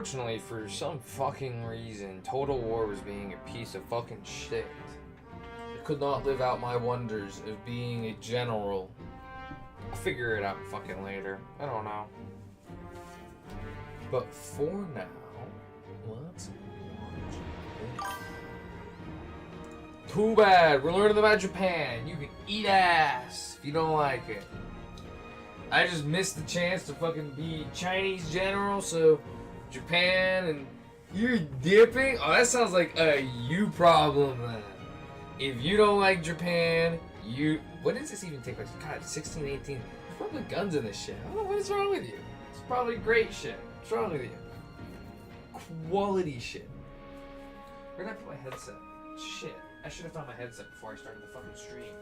Unfortunately, for some fucking reason, Total War was being a piece of fucking shit. I could not live out my wonders of being a general. I'll figure it out fucking later. I don't know. But for now, let's watch this. Too bad. We're learning about Japan. You can eat ass if you don't like it. I just missed the chance to fucking be Chinese general, so Japan and you're dipping? Oh, that sounds like a you problem then. If you don't like Japan, you... When does this even take place? God, 16, 18. There's probably guns in this shit. I don't know what is wrong with you. It's probably great shit. What's wrong with you? Quality shit. Where did I put my headset? Shit. I should have found my headset before I started the fucking stream.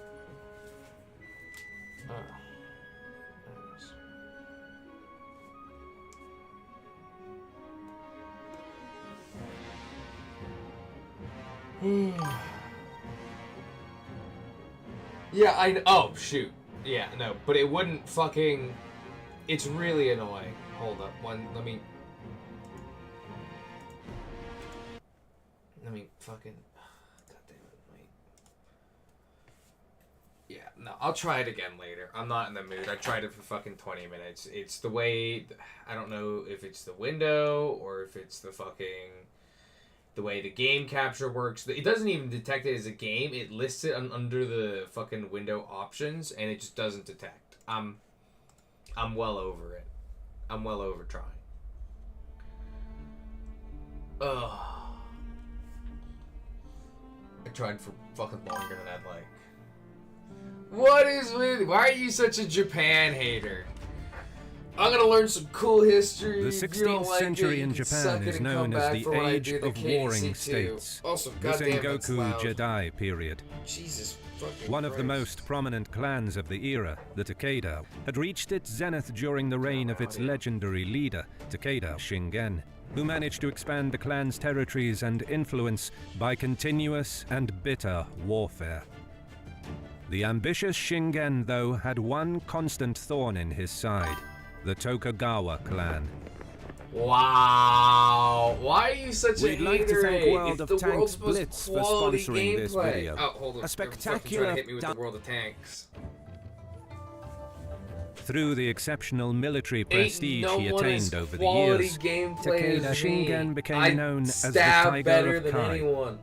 Yeah, oh, shoot. Yeah, no, but it wouldn't fucking... It's really annoying. Hold up, let me fucking... God damn it, wait. Yeah, no, I'll try it again later. I'm not in the mood. I tried it for fucking 20 minutes. It's the way... I don't know if it's the window or if it's the fucking... The way the game capture works. It doesn't even detect it as a game. It lists it under the fucking window options, and it just doesn't detect. I'm well over it. I'm well over trying. Ugh. I tried for fucking longer than I'd like. What is with... Why are you such a Japan hater? I'm gonna learn some cool history. The 16th century in Japan is known as the Age of Warring States. Also, the Sengoku Jedi period. Jesus fucking One of the Christ. most prominent clans of the era, the Takeda, had reached its zenith during the reign of its legendary leader, Takeda Shingen, who managed to expand the clan's territories and influence by continuous and bitter warfare. The ambitious Shingen, though, had one constant thorn in his side: the Tokugawa clan. Wow! Why are you such a We'd like to thank World of Tanks Blitz for sponsoring this video. Oh, hold on. A spectacular hit me with the World of Tanks. Through the exceptional military prestige he attained over the years, Takeda Shingen became known as the stab Tiger better of than Kai. anyone.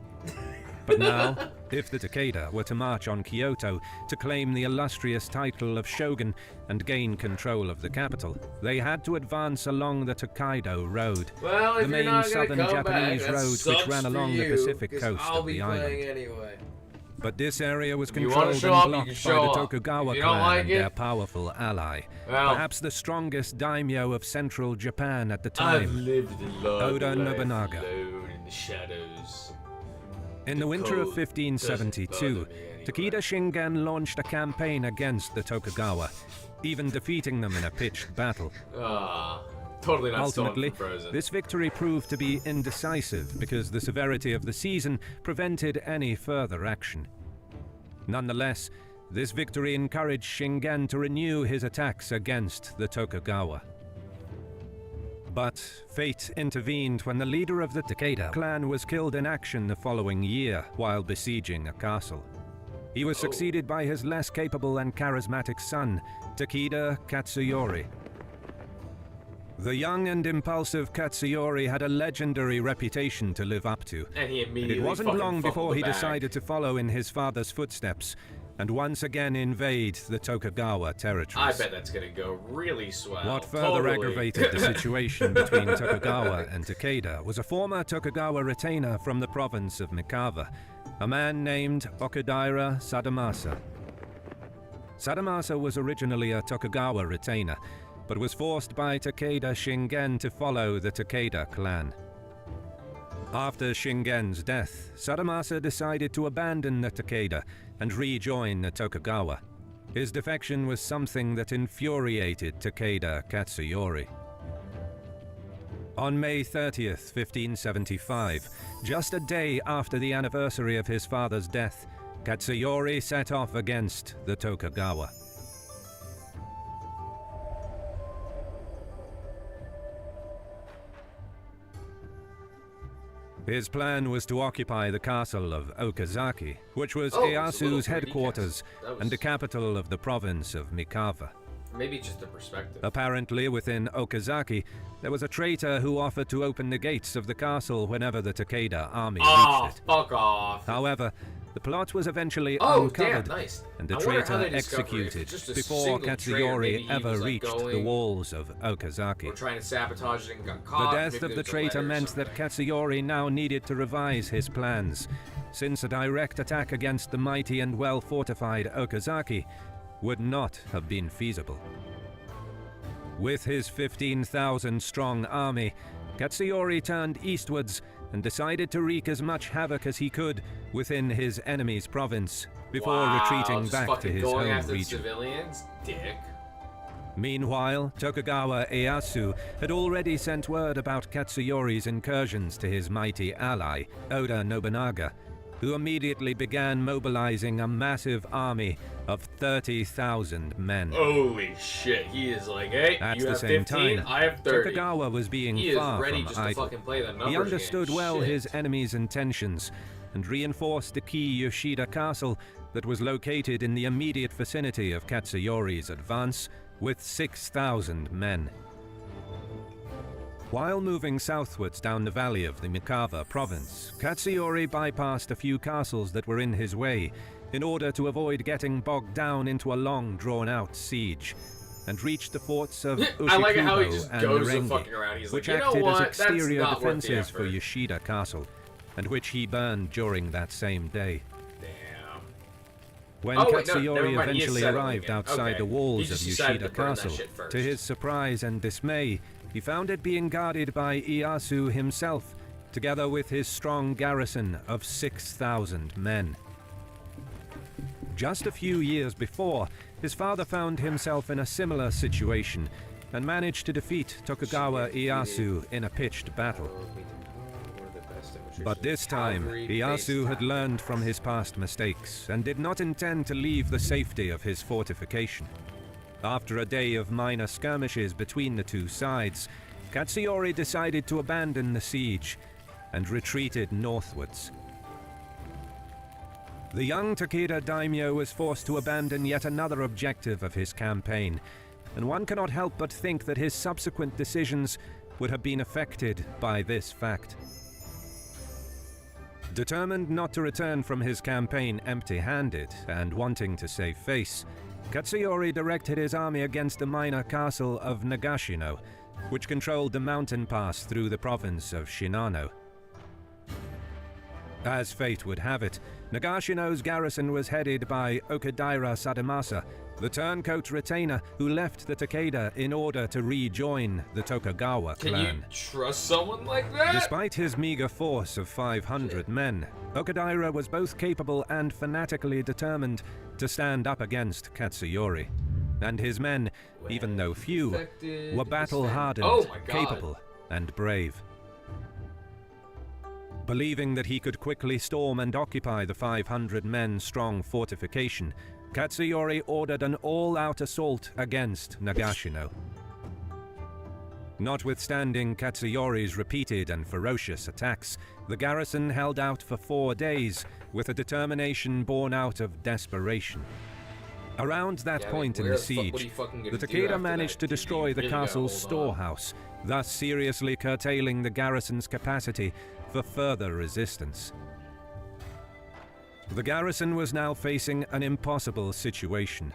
But now, if the Takeda were to march on Kyoto to claim the illustrious title of Shogun and gain control of the capital, they had to advance along the Tokaido Road, Well, the main southern Japanese road which ran along the Pacific coast I'll of be the playing island. Anyway. But this area was If you wanna controlled show and up, you blocked can by show the up. Tokugawa If you don't clan like and it, their powerful ally. well, Perhaps the strongest daimyo of central Japan at the I've time, lived a long Oda life Nobunaga. alone in the shadows. In the winter of 1572, Takeda Shingen launched a campaign against the Tokugawa, even defeating them in a pitched battle. Totally not Ultimately, stolen from Frozen. this victory proved to be indecisive because the severity of the season prevented any further action. Nonetheless, this victory encouraged Shingen to renew his attacks against the Tokugawa. But fate intervened when the leader of the Takeda clan was killed in action the following year while besieging a castle. He was succeeded by his less capable and charismatic son, Takeda Katsuyori. The young and impulsive Katsuyori had a legendary reputation to live up to, And he and immediately it wasn't fucking long fumbled before the he bag. decided to follow in his father's footsteps and once again invade the Tokugawa I territories. bet that's gonna go really swell. What further Totally. aggravated the situation between Tokugawa and Takeda was a former Tokugawa retainer from the province of Mikawa, a man named Okudaira Sadamasa. Sadamasa was originally a Tokugawa retainer, but was forced by Takeda Shingen to follow the Takeda clan. After Shingen's death, Sadamasa decided to abandon the Takeda and rejoin the Tokugawa. His defection was something that infuriated Takeda Katsuyori. On May 30th, 1575, just a day after the anniversary of his father's death, Katsuyori set off against the Tokugawa. His plan was to occupy the castle of Okazaki, which was Oh, it's a little Ieyasu's 3D headquarters castle. and the capital of the province of Mikawa. Maybe just a perspective. Apparently, within Okazaki, there was a traitor who offered to open the gates of the castle whenever the Takeda army reached it. Fuck off. However, the plot was eventually Oh, uncovered, damn, nice. and the I wonder how traitor they discover it. If executed it's just a before single traitor, maybe Katsuyori he ever was, like, reached the going- walls of Okazaki. We're trying to sabotage it and got The caught. death Maybe of the there's a traitor letter or meant that something. Katsuyori now needed to revise his plans, since a direct attack against the mighty and well-fortified Okazaki would not have been feasible. With his 15,000-strong army, Katsuyori turned eastwards and decided to wreak as much havoc as he could within his enemy's province before retreating just back to fucking his going home after the region. civilians? Dick. Meanwhile, Tokugawa Ieyasu had already sent word about Katsuyori's incursions to his mighty ally, Oda Nobunaga, who immediately began mobilizing a massive army of 30,000 men. Holy shit, he is like, hey, At you the have same 15, time, I have 30. Tokugawa was being He is far ready from just to idle. fucking play the numbers He understood game. well Shit. his enemy's intentions and reinforced the key Yoshida castle that was located in the immediate vicinity of Katsuyori's advance with 6,000 men. While moving southwards down the valley of the Mikawa province, Katsuyori bypassed a few castles that were in his way in order to avoid getting bogged down into a long drawn-out siege, and reached the forts of I like how he Ushikubo just and goes to Narengi, fucking around. He's which like, you know acted what? as exterior That's not worth the defenses for effort. Yoshida Castle, and which he burned during that same day. Damn. When Oh, wait, no, never Katsuyori mind, he is eventually settling arrived again. outside Okay. the walls He of just decided Yoshida to burn that Castle, shit first. to his surprise and dismay, he found it being guarded by Ieyasu himself, together with his strong garrison of 6,000 men. Just a few years before, his father found himself in a similar situation and managed to defeat Tokugawa Ieyasu in a pitched battle. But this time, Ieyasu had learned from his past mistakes and did not intend to leave the safety of his fortification. After a day of minor skirmishes between the two sides, Katsuyori decided to abandon the siege and retreated northwards. The young Takeda daimyo was forced to abandon yet another objective of his campaign, and one cannot help but think that his subsequent decisions would have been affected by this fact. Determined not to return from his campaign empty-handed and wanting to save face, Katsuyori directed his army against the minor castle of Nagashino, which controlled the mountain pass through the province of Shinano. As fate would have it, Nagashino's garrison was headed by Okadaira Sadamasa, the turncoat retainer who left the Takeda in order to rejoin the Tokugawa Can clan. you trust someone like that? Despite his meager force of 500 men, Okadaira was both capable and fanatically determined to stand up against Katsuyori. And his men, even though few, were battle-hardened, Oh my God. capable, and brave. Believing that he could quickly storm and occupy the 500-men strong fortification, Katsuyori ordered an all-out assault against Nagashino. Notwithstanding Katsuyori's repeated and ferocious attacks, the garrison held out for 4 days with a determination born out of desperation. Around that Yeah, I mean, point in where the the fuck would he siege, fucking the gonna do Takeda after managed to that? destroy You the really gotta castle's hold on. storehouse, thus seriously curtailing the garrison's capacity for further resistance. The garrison was now facing an impossible situation.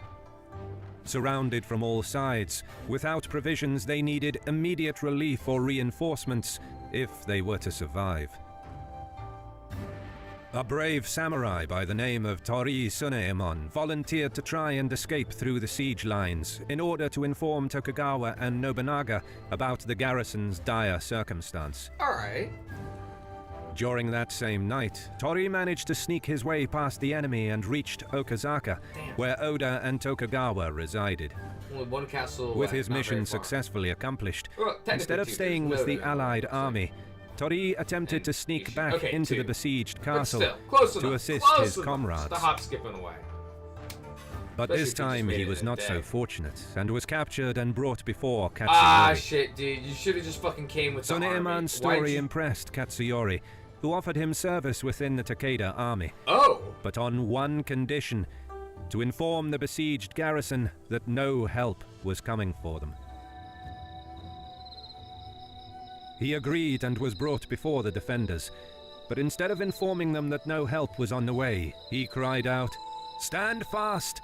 Surrounded from all sides, without provisions, they needed immediate relief or reinforcements if they were to survive. A brave samurai by the name of Torii Suneemon volunteered to try and escape through the siege lines in order to inform Tokugawa and Nobunaga about the garrison's dire circumstance. Alright. During that same night, Torii managed to sneak his way past the enemy and reached Okazaka, where Oda and Tokugawa resided. Only one castle With left, his not mission very far. successfully accomplished, Well, technically instead of two, staying there's with the no- Allied so- army, Torii attempted And to sneak you- back okay, into the two. besieged But castle still, close to enough, assist close his enough. comrades. Just a hop skipping away. But Especially this if you just time made he it was in a not so day. fortunate and was captured and brought before Ah, Katsuyori. shit, dude. You should have just fucking came with the army. Suneemon's Why'd story you- impressed Katsuyori, who offered him service within the Takeda army, Oh! but on one condition: to inform the besieged garrison that no help was coming for them. He agreed and was brought before the defenders, but instead of informing them that no help was on the way, he cried out, "Stand fast!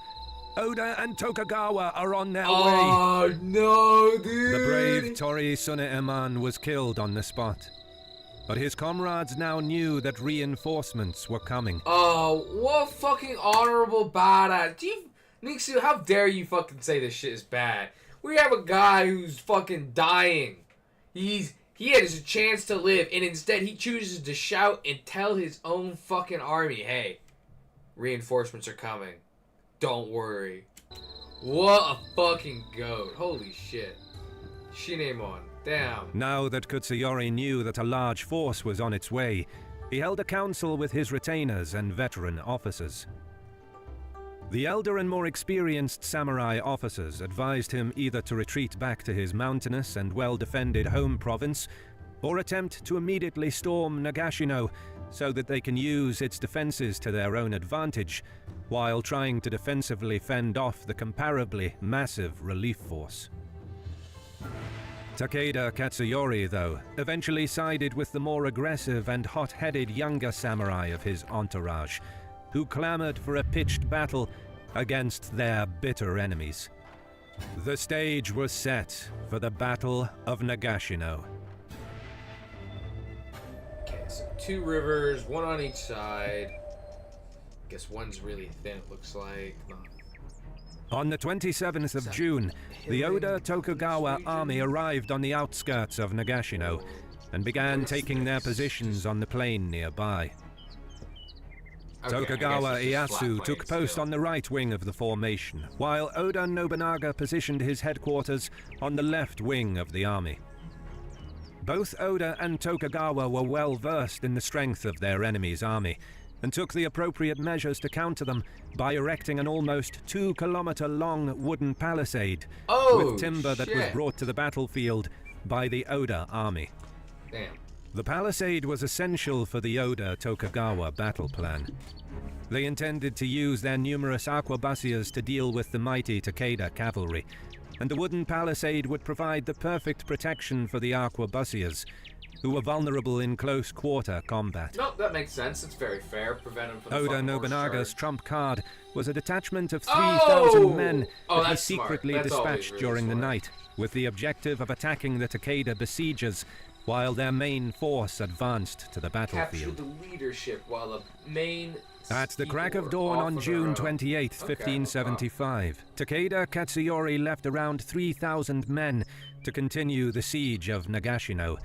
Oda and Tokugawa are on their way!" Oh, no, dude! The brave Tori Tsuneeman was killed on the spot, but his comrades now knew that reinforcements were coming. Oh, what fucking honorable badass. Niksu, how dare you fucking say this shit is bad? We have a guy who's fucking dying. He had his chance to live, and instead he chooses to shout and tell his own fucking army, hey, reinforcements are coming. Don't worry. What a fucking goat. Holy shit. Shinemon. Damn. Now that Kutsuyori knew that a large force was on its way, he held a council with his retainers and veteran officers. The elder and more experienced samurai officers advised him either to retreat back to his mountainous and well-defended home province, or attempt to immediately storm Nagashino so that they can use its defenses to their own advantage, while trying to defensively fend off the comparably massive relief force. Takeda Katsuyori, though, eventually sided with the more aggressive and hot-headed younger samurai of his entourage, who clamored for a pitched battle against their bitter enemies. The stage was set for the Battle of Nagashino. Okay, so 2 rivers, 1 on each side. Guess one's really thin, it looks like. On the 27th of June, the Oda Tokugawa army arrived on the outskirts of Nagashino and began taking their positions on the plain nearby. Tokugawa Ieyasu took post on the right wing of the formation, while Oda Nobunaga positioned his headquarters on the left wing of the army. Both Oda and Tokugawa were well versed in the strength of their enemy's army, and took the appropriate measures to counter them by erecting an almost 2-kilometer-long wooden palisade with timber that was brought to the battlefield by the Oda army. Damn. The palisade was essential for the Oda Tokugawa battle plan. They intended to use their numerous arquebusiers to deal with the mighty Takeda cavalry, and the wooden palisade would provide the perfect protection for the arquebusiers, who were vulnerable in close-quarter combat. No, that makes sense. It's very fair. Prevent him from the Oda fucking horse Nobunaga's charge. trump card was a detachment of 3,000 men that he that's smart. secretly That's always dispatched really during the smart. night, with the objective of attacking the Takeda besiegers, while their main force advanced to the Captured battlefield. the leadership while the main... At the crack people of were dawn off on their June own. 28, Okay, 1575, Takeda Katsuyori left around 3,000 men to continue the siege of Nagashino,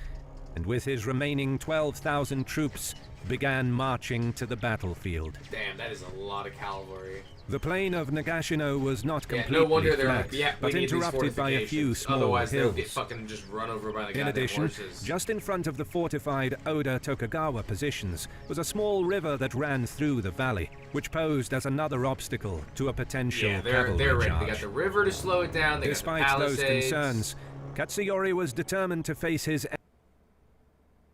and with his remaining 12,000 troops began marching to the battlefield. Damn, that is a lot of cavalry. The plain of Nagashino was not completely no wonder they're flat, like, yeah, we but need these interrupted by a few fortifications. small Otherwise, they'll hills. get fucking just run over by the In goddamn addition, horses. just in front of the fortified Oda Tokugawa positions was a small river that ran through the valley, which posed as another obstacle to a potential yeah, cavalry they're ready. charge. They got the river to slow it down. They Despite got the those palisades. concerns, Katsuyori was determined to face his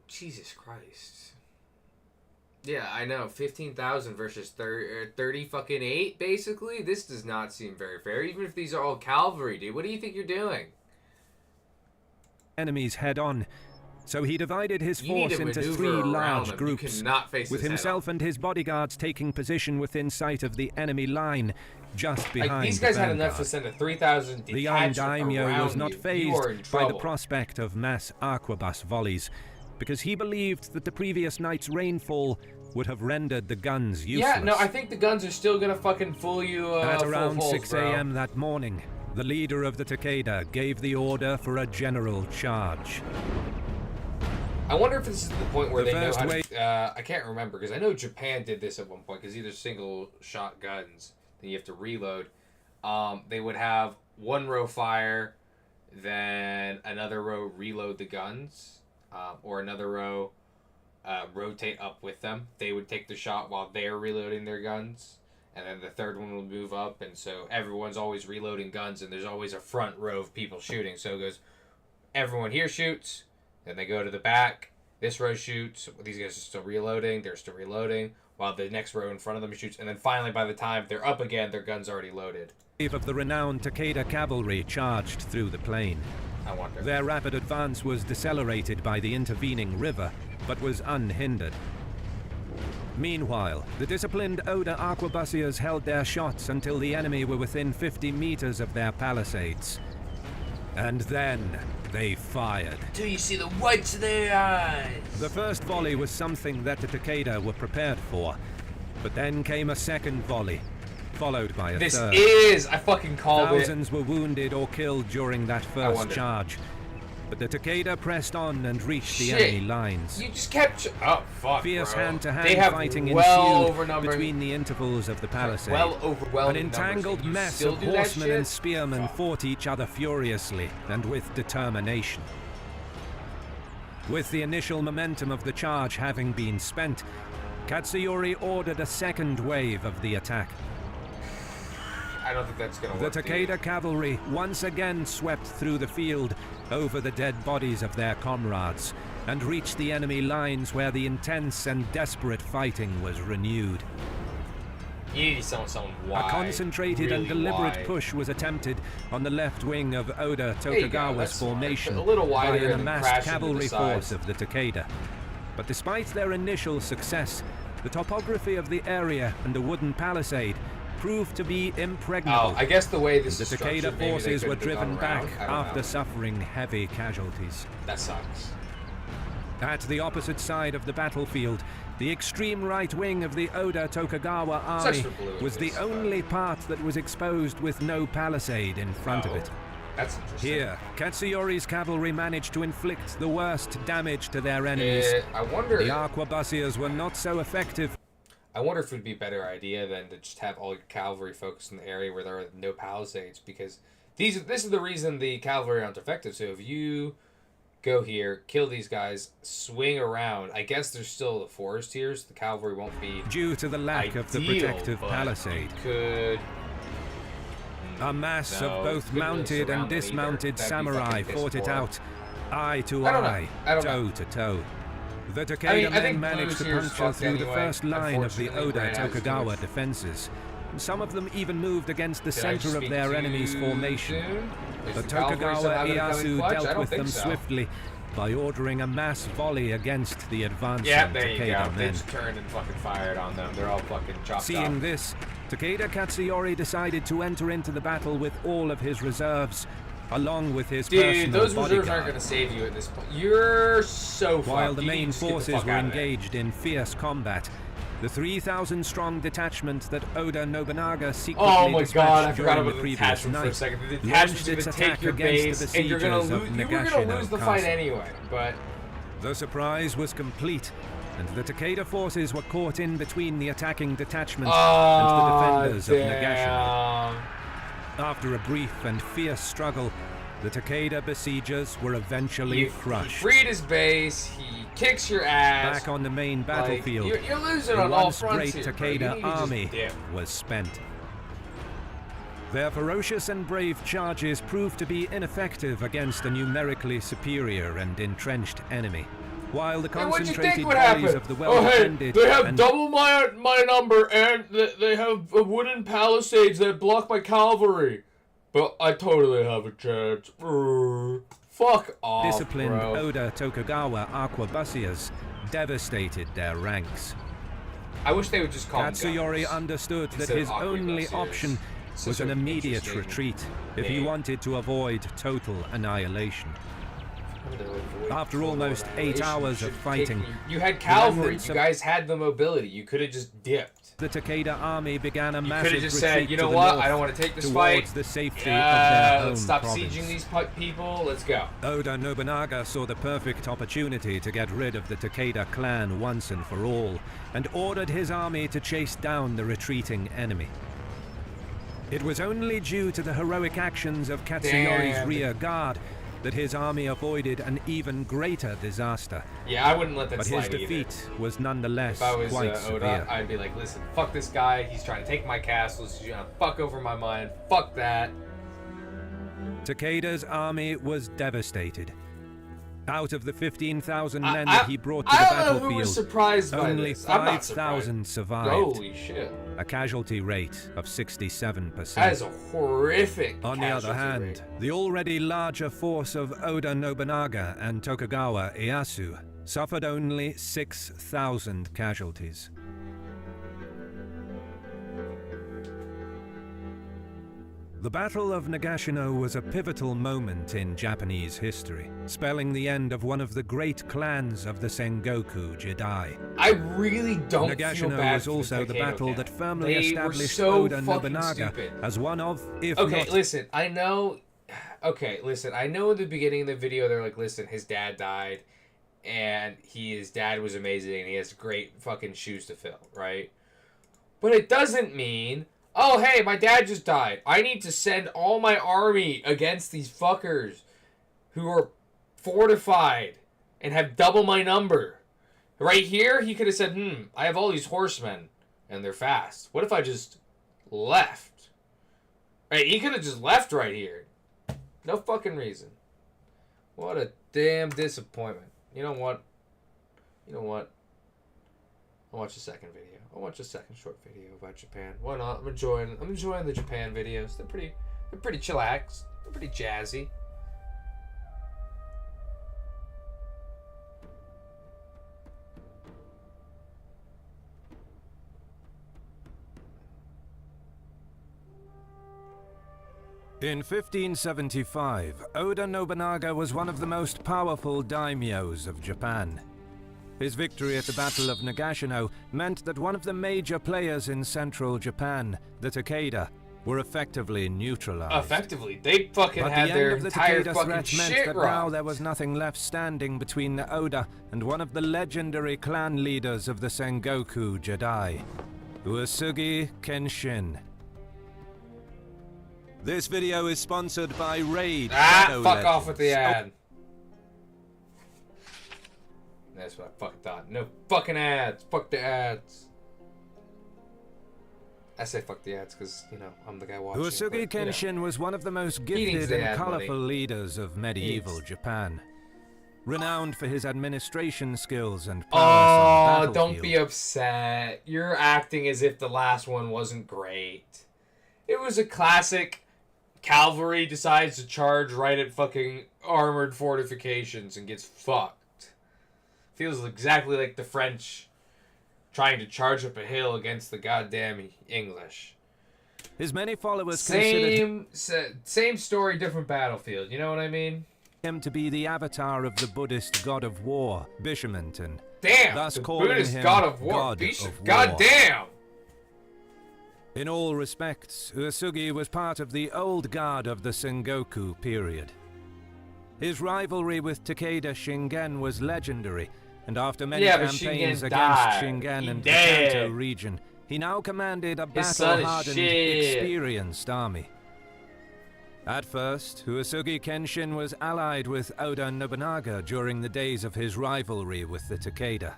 Jesus Christ. Yeah, I know. 15,000 versus 30 fucking 8, basically. This does not seem very fair. Even if these are all cavalry, dude. What do you think you're doing? enemies head-on. So he divided his You need force to into maneuver 3 around large them. You groups, cannot face with this himself head-on. and his bodyguards taking position within sight of the enemy line, just behind Like, these the guys had vanguard. enough to send a 3,000 The young detachment daimyo around was not you. You fazed are in by the trouble. prospect of mass arquebus volleys, because he believed that the previous night's rainfall would have rendered the guns useless. Yeah, no, I think the guns are still gonna fucking fool you. At full around holes, 6 bro. a.m. that morning, the leader of the Takeda gave the order for a general charge. I wonder if this is the point where The they know first how wave- to... I can't remember, because I know Japan did this at one point, because either single-shot guns, then you have to reload. They would have one row fire, then another row reload the guns, or another row rotate up with them. They would take the shot while they're reloading their guns, and then the third one would move up, and so everyone's always reloading guns, and there's always a front row of people shooting. So it goes, everyone here shoots, then they go to the back, This row shoots. These guys are still reloading. They're still reloading. While the next row in front of them shoots. And then finally, by the time they're up again, their gun's already loaded. Wave of the renowned Takeda cavalry charged through the plain. I wonder. Their rapid advance was decelerated by the intervening river, but was unhindered. Meanwhile, the disciplined Oda arquebusiers held their shots until the enemy were within 50 meters of their palisades. And then they fired. Do you see the whites of their eyes? The first volley was something that the Takeda were prepared for, but then came a second volley, followed by a third. I fucking called it. Thousands were wounded or killed during that first charge, but the Takeda pressed on and reached the enemy lines. You just kept... Oh, fuck, Fierce bro. hand-to-hand fighting ensued between the intervals of the palisade. An entangled mess of horsemen and spearmen fought each other furiously and with determination. With the initial momentum of the charge having been spent, Katsuyori ordered a second wave of the attack. I don't think that's gonna work. The Takeda cavalry once again swept through the field over the dead bodies of their comrades and reached the enemy lines where the intense and desperate fighting was renewed. You need someone wide. A concentrated and deliberate push was attempted on the left wing of Oda Tokugawa's formation by an amassed cavalry force of the Takeda. But despite their initial success, the topography of the area and the wooden palisade proved to be impregnable. Oh, I guess the way this is the Takeda forces were driven back after suffering heavy casualties. That sucks. At the opposite side of the battlefield, the extreme right wing of the Oda Tokugawa army was the only part that was exposed with no palisade in front of it. That's interesting. Here, Katsuyori's cavalry managed to inflict the worst damage to their enemies. I wonder... The arquebusiers were not so effective. I wonder if it would be a better idea than to just have all your cavalry focused in the area where there are no palisades, because this is the reason the cavalry aren't effective. So if you go here, kill these guys, swing around, I guess there's still the forest here, so the cavalry won't be due to the lack of the protective palisade. A mass of both mounted and dismounted samurai fought it out, eye to eye, toe to toe. The Takeda men managed to puncture through the first line of the Oda Tokugawa defenses. Some of them even moved against the center of their enemy's formation. The Tokugawa Ieyasu dealt with them swiftly by ordering a mass volley against the advancing Takeda men. They just turned and fucking fired on them. They're all fucking chopped off. Seeing this, Takeda Katsuyori decided to enter into the battle with all of his reserves, along with his personal those bodyguard. reserves aren't going to save you at this point. You're so fucked. While the main forces were engaged in fierce combat, the 3,000-strong detachment that Oda Nobunaga secretly dispatched during the previous night launched its attack against the besiegers of Nagashino You were going to lose the fight Castle. anyway, but... The surprise was complete, and the Takeda forces were caught in between the attacking detachment and the defenders of Nagashino. After a brief and fierce struggle, the Takeda besiegers were eventually crushed. He freed his base, he kicks your ass. Back on the main battlefield, you're losing on all fronts great here, Takeda army was spent. Their ferocious and brave charges proved to be ineffective against a numerically superior and entrenched enemy. While the concentrated bodies of the well-defended they have double my number, and they have wooden palisades that block my cavalry. But I totally have a chance. Fuck off, disciplined bro. Oda Tokugawa arquebusiers devastated their ranks. I wish they would just call Katsuyori understood that his only option was an immediate retreat if he wanted to avoid total annihilation. After almost 8 hours of fighting, you had cavalry. You guys had the mobility. You could have just dipped. The Takeda army began a massive retreat just said, you know to the what? north I don't want to take this towards fight. the safety of their own let's stop province. sieging these people. Let's go. Oda Nobunaga saw the perfect opportunity to get rid of the Takeda clan once and for all, and ordered his army to chase down the retreating enemy. It was only due to the heroic actions of Katsuyori's rear guard that his army avoided an even greater disaster. Yeah, I wouldn't let that slide But his defeat was nonetheless if I was quite severe. Oda, I'd be like, listen, fuck this guy. He's trying to take my castles. He's trying to fuck over my mind. Fuck that. Takeda's army was devastated, Out of the 15,000 men I- that he brought to the I don't know who battlefield, was surprised by only this. I'm not 5,000 survived. Holy shit. A casualty rate of 67%. That is a horrific On the other casualty hand, rate. the already larger force of Oda Nobunaga and Tokugawa Ieyasu suffered only 6,000 casualties. The Battle of Nagashino was a pivotal moment in Japanese history, spelling the end of one of the great clans of the Sengoku Jidai. I really don't feel Nagashino bad was for also the Takano battle Clan. that firmly They established were so Oda fucking Nobunaga stupid. as one of, if Okay, not... listen, I know... Okay, listen, I know in the beginning of the video they're like, listen, his dad died, and his dad was amazing, and he has great fucking shoes to fill, right? But it doesn't mean... Oh, hey, my dad just died. I need to send all my army against these fuckers who are fortified and have double my number. Right here, he could have said, I have all these horsemen, and they're fast. What if I just left? Right, he could have just left right here. No fucking reason. What a damn disappointment. You know what? I'll watch a second video. I'll watch a second short video about Japan. Why not? I'm enjoying the Japan videos. They're pretty chillax. They're pretty jazzy. In 1575, Oda Nobunaga was one of the most powerful daimyos of Japan. His victory at the Battle of Nagashino meant that one of the major players in central Japan, the Takeda, were effectively neutralized. Effectively, they fucking But had the their end of the entire Takeda fucking threat meant shit that wrong. now there was nothing left standing between the Oda and one of the legendary clan leaders of the Sengoku Jidai, Uesugi Kenshin. This video is sponsored by Raid Shadow Fuck off Legends. with the ad. That's what I fucking thought. No fucking ads. Fuck the ads. I say fuck the ads because, I'm the guy watching. Uesugi but, Kenshin was one of the most needs gifted the and ad colorful money. leaders of medieval Japan. Renowned for his administration skills and prowess on the Oh, don't battlefield. be upset. You're acting as if the last one wasn't great. It was a classic. Cavalry decides to charge right at fucking armored fortifications and gets fucked. Feels exactly like the French trying to charge up a hill against the goddamn English. His many followers considered Same story, different battlefield. You know what I mean? him to be the avatar of the Buddhist god of war, Bishamantan. Damn, Thus the calling Buddhist him god of war. God of War. Goddamn. In all respects, Uesugi was part of the old guard of the Sengoku period. His rivalry with Takeda Shingen was legendary, and after many Yeah, but campaigns Shingen against died. Shingen He and the dead. Kanto region, he now commanded a His son is battle-hardened, shit. experienced army. At first, Uesugi Kenshin was allied with Oda Nobunaga during the days of his rivalry with the Takeda.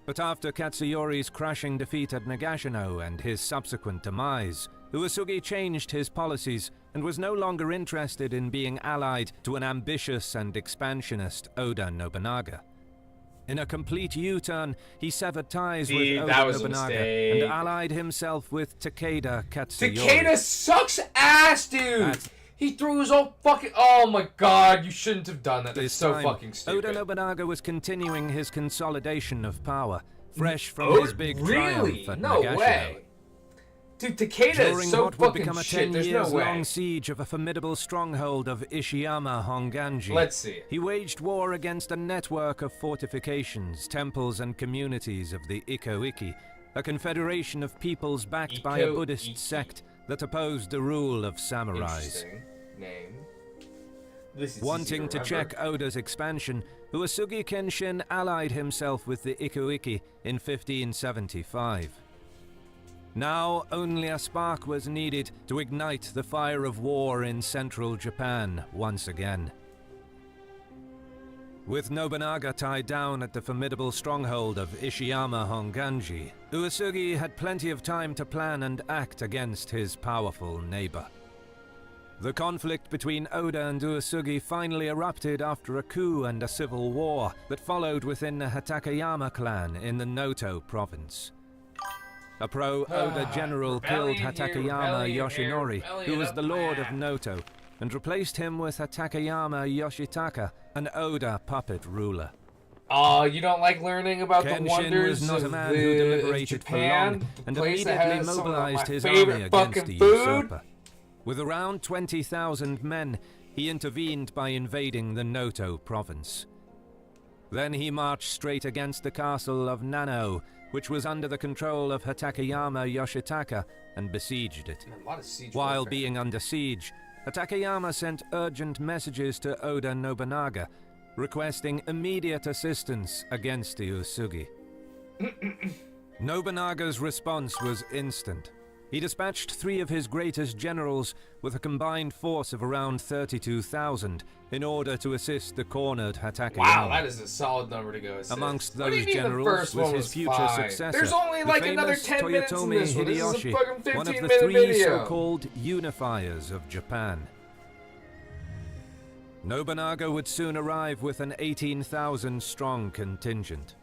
But after Katsuyori's crushing defeat at Nagashino and his subsequent demise, Uesugi changed his policies and was no longer interested in being allied to an ambitious and expansionist Oda Nobunaga. In a complete U-turn, he severed ties with that Oda was a Nobunaga mistake. and allied himself with Takeda Katsuyori. Takeda sucks ass, dude. At He threw his own fucking. Oh my god, you shouldn't have done that. That's this so time, fucking stupid. Oda Nobunaga was continuing his consolidation of power, fresh from Oh, his big really? triumph at No Nagashino. way. Dude, Takeda During is so what would fucking become a shit. 10 There's years no way. long siege of a formidable stronghold of Ishiyama Honganji, Let's see it. he waged war against a network of fortifications, temples and communities of the Iko-Iki, a confederation of peoples backed by a Iko-Iki. Buddhist sect that opposed the rule of samurais. Interesting name. This is Wanting easy to remember. check Oda's expansion, Uesugi Kenshin allied himself with the Iko-Iki in 1575. Now only a spark was needed to ignite the fire of war in central Japan once again. With Nobunaga tied down at the formidable stronghold of Ishiyama Honganji, Uesugi had plenty of time to plan and act against his powerful neighbor. The conflict between Oda and Uesugi finally erupted after a coup and a civil war that followed within the Hatakeyama clan in the Noto province. A pro-Oda general killed Hatakeyama Yoshinori, who was the lord of Noto, and replaced him with Hatakeyama Yoshitaka, an Oda puppet ruler. Oh, you don't like learning about the Kenshin wonders was not a of man who deliberated for Japan, long, the and place that immediately has some of mobilized my his favorite army against fucking the food. usurper. With around 20,000 men, he intervened by invading the Noto province. Then he marched straight against the castle of Nano, which was under the control of Hatakeyama Yoshitaka, and besieged it. Man, a lot of siege While warfare. being under siege, Hatakeyama sent urgent messages to Oda Nobunaga, requesting immediate assistance against the Uesugi. Nobunaga's response was instant. He dispatched 3 of his greatest generals with a combined force of around 32,000 in order to assist the cornered Hatakeyama. Wow, that is a solid number to go assist. Amongst What do you those mean the generals first was one his future fine? successor, There's only the like another famous 10 minutes in Toyotomi this one. This is a Hideyoshi, fucking one of the 15-minute 3 video. so-called unifiers of Japan. Nobunaga would soon arrive with an 18,000-strong contingent.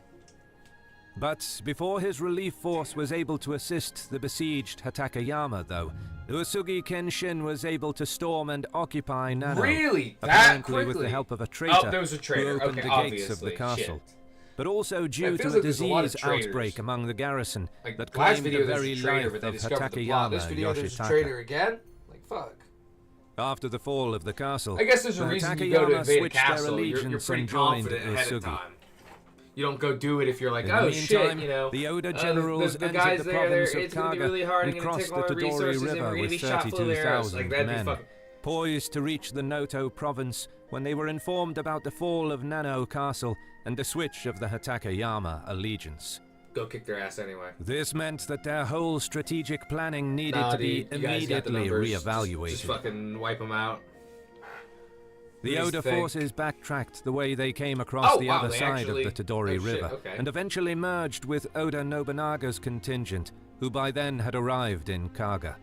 But before his relief force was able to assist the besieged Hatakeyama, though, Uesugi Kenshin was able to storm and occupy Nano. Really? That Apparently quickly? with the help of a Oh, traitor, there was a traitor. who opened Okay, the gates of the obviously. castle. Shit. But also due It to feels a like there's a lot of disease traitors. outbreak among the garrison Like, that last claimed video the there's very a traitor, life but they of discovered the plot. Hatakeyama This video there's a Yoshitaka. traitor again? Like, fuck. After the fall of the castle, I guess there's a the reason you go to Hatakeyama invade a switched their castle. You're allegiance pretty and joined confident ahead of Uesugi. time. You don't go do it if you're like, In oh the shit, meantime, you know. the Oda generals the entered guys the there, province of it's gonna be Kaga really hard, and I'm gonna crossed take all the our Todori resources, and we're River gonna with be shot full of arrows. 32,000 Like, that'd be men, fucking... poised to reach the Noto province when they were informed about the fall of Nano Castle and the switch of the Hatakeyama allegiance. Go kick their ass anyway. This meant that their whole strategic planning needed Nah, to dude, be you guys got the immediately numbers. reevaluated. Just fucking wipe them out. The What do you Oda think? forces backtracked the way they came across Oh, the wow, other they side actually- of the Todori oh, shit, River, okay. and eventually merged with Oda Nobunaga's contingent, who by then had arrived in Kaga.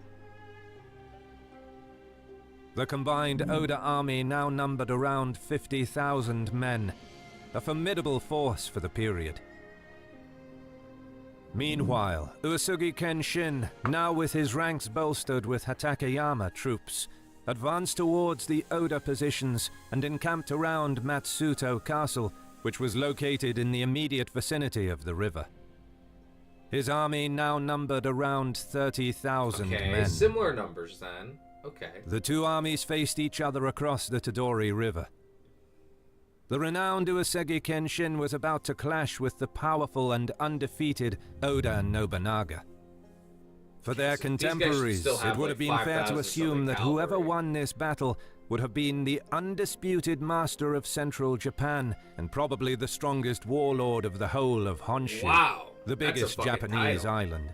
The combined Oda army now numbered around 50,000 men, a formidable force for the period. Meanwhile, Uesugi Kenshin, now with his ranks bolstered with Hatakeyama troops, advanced towards the Oda positions and encamped around Matsuto Castle, which was located in the immediate vicinity of the river. His army now numbered around 30,000 Okay, men. similar numbers then. Okay. The two armies faced each other across the Todori River. The renowned Uesugi Kenshin was about to clash with the powerful and undefeated Oda Nobunaga. For their These guys should contemporaries, still have, it would like, have been fair 5,000 to assume that something whoever cavalry. won this battle would have been the undisputed master of central Japan and probably the strongest warlord of the whole of Honshu, Wow. the that's a biggest fucking Japanese title. island.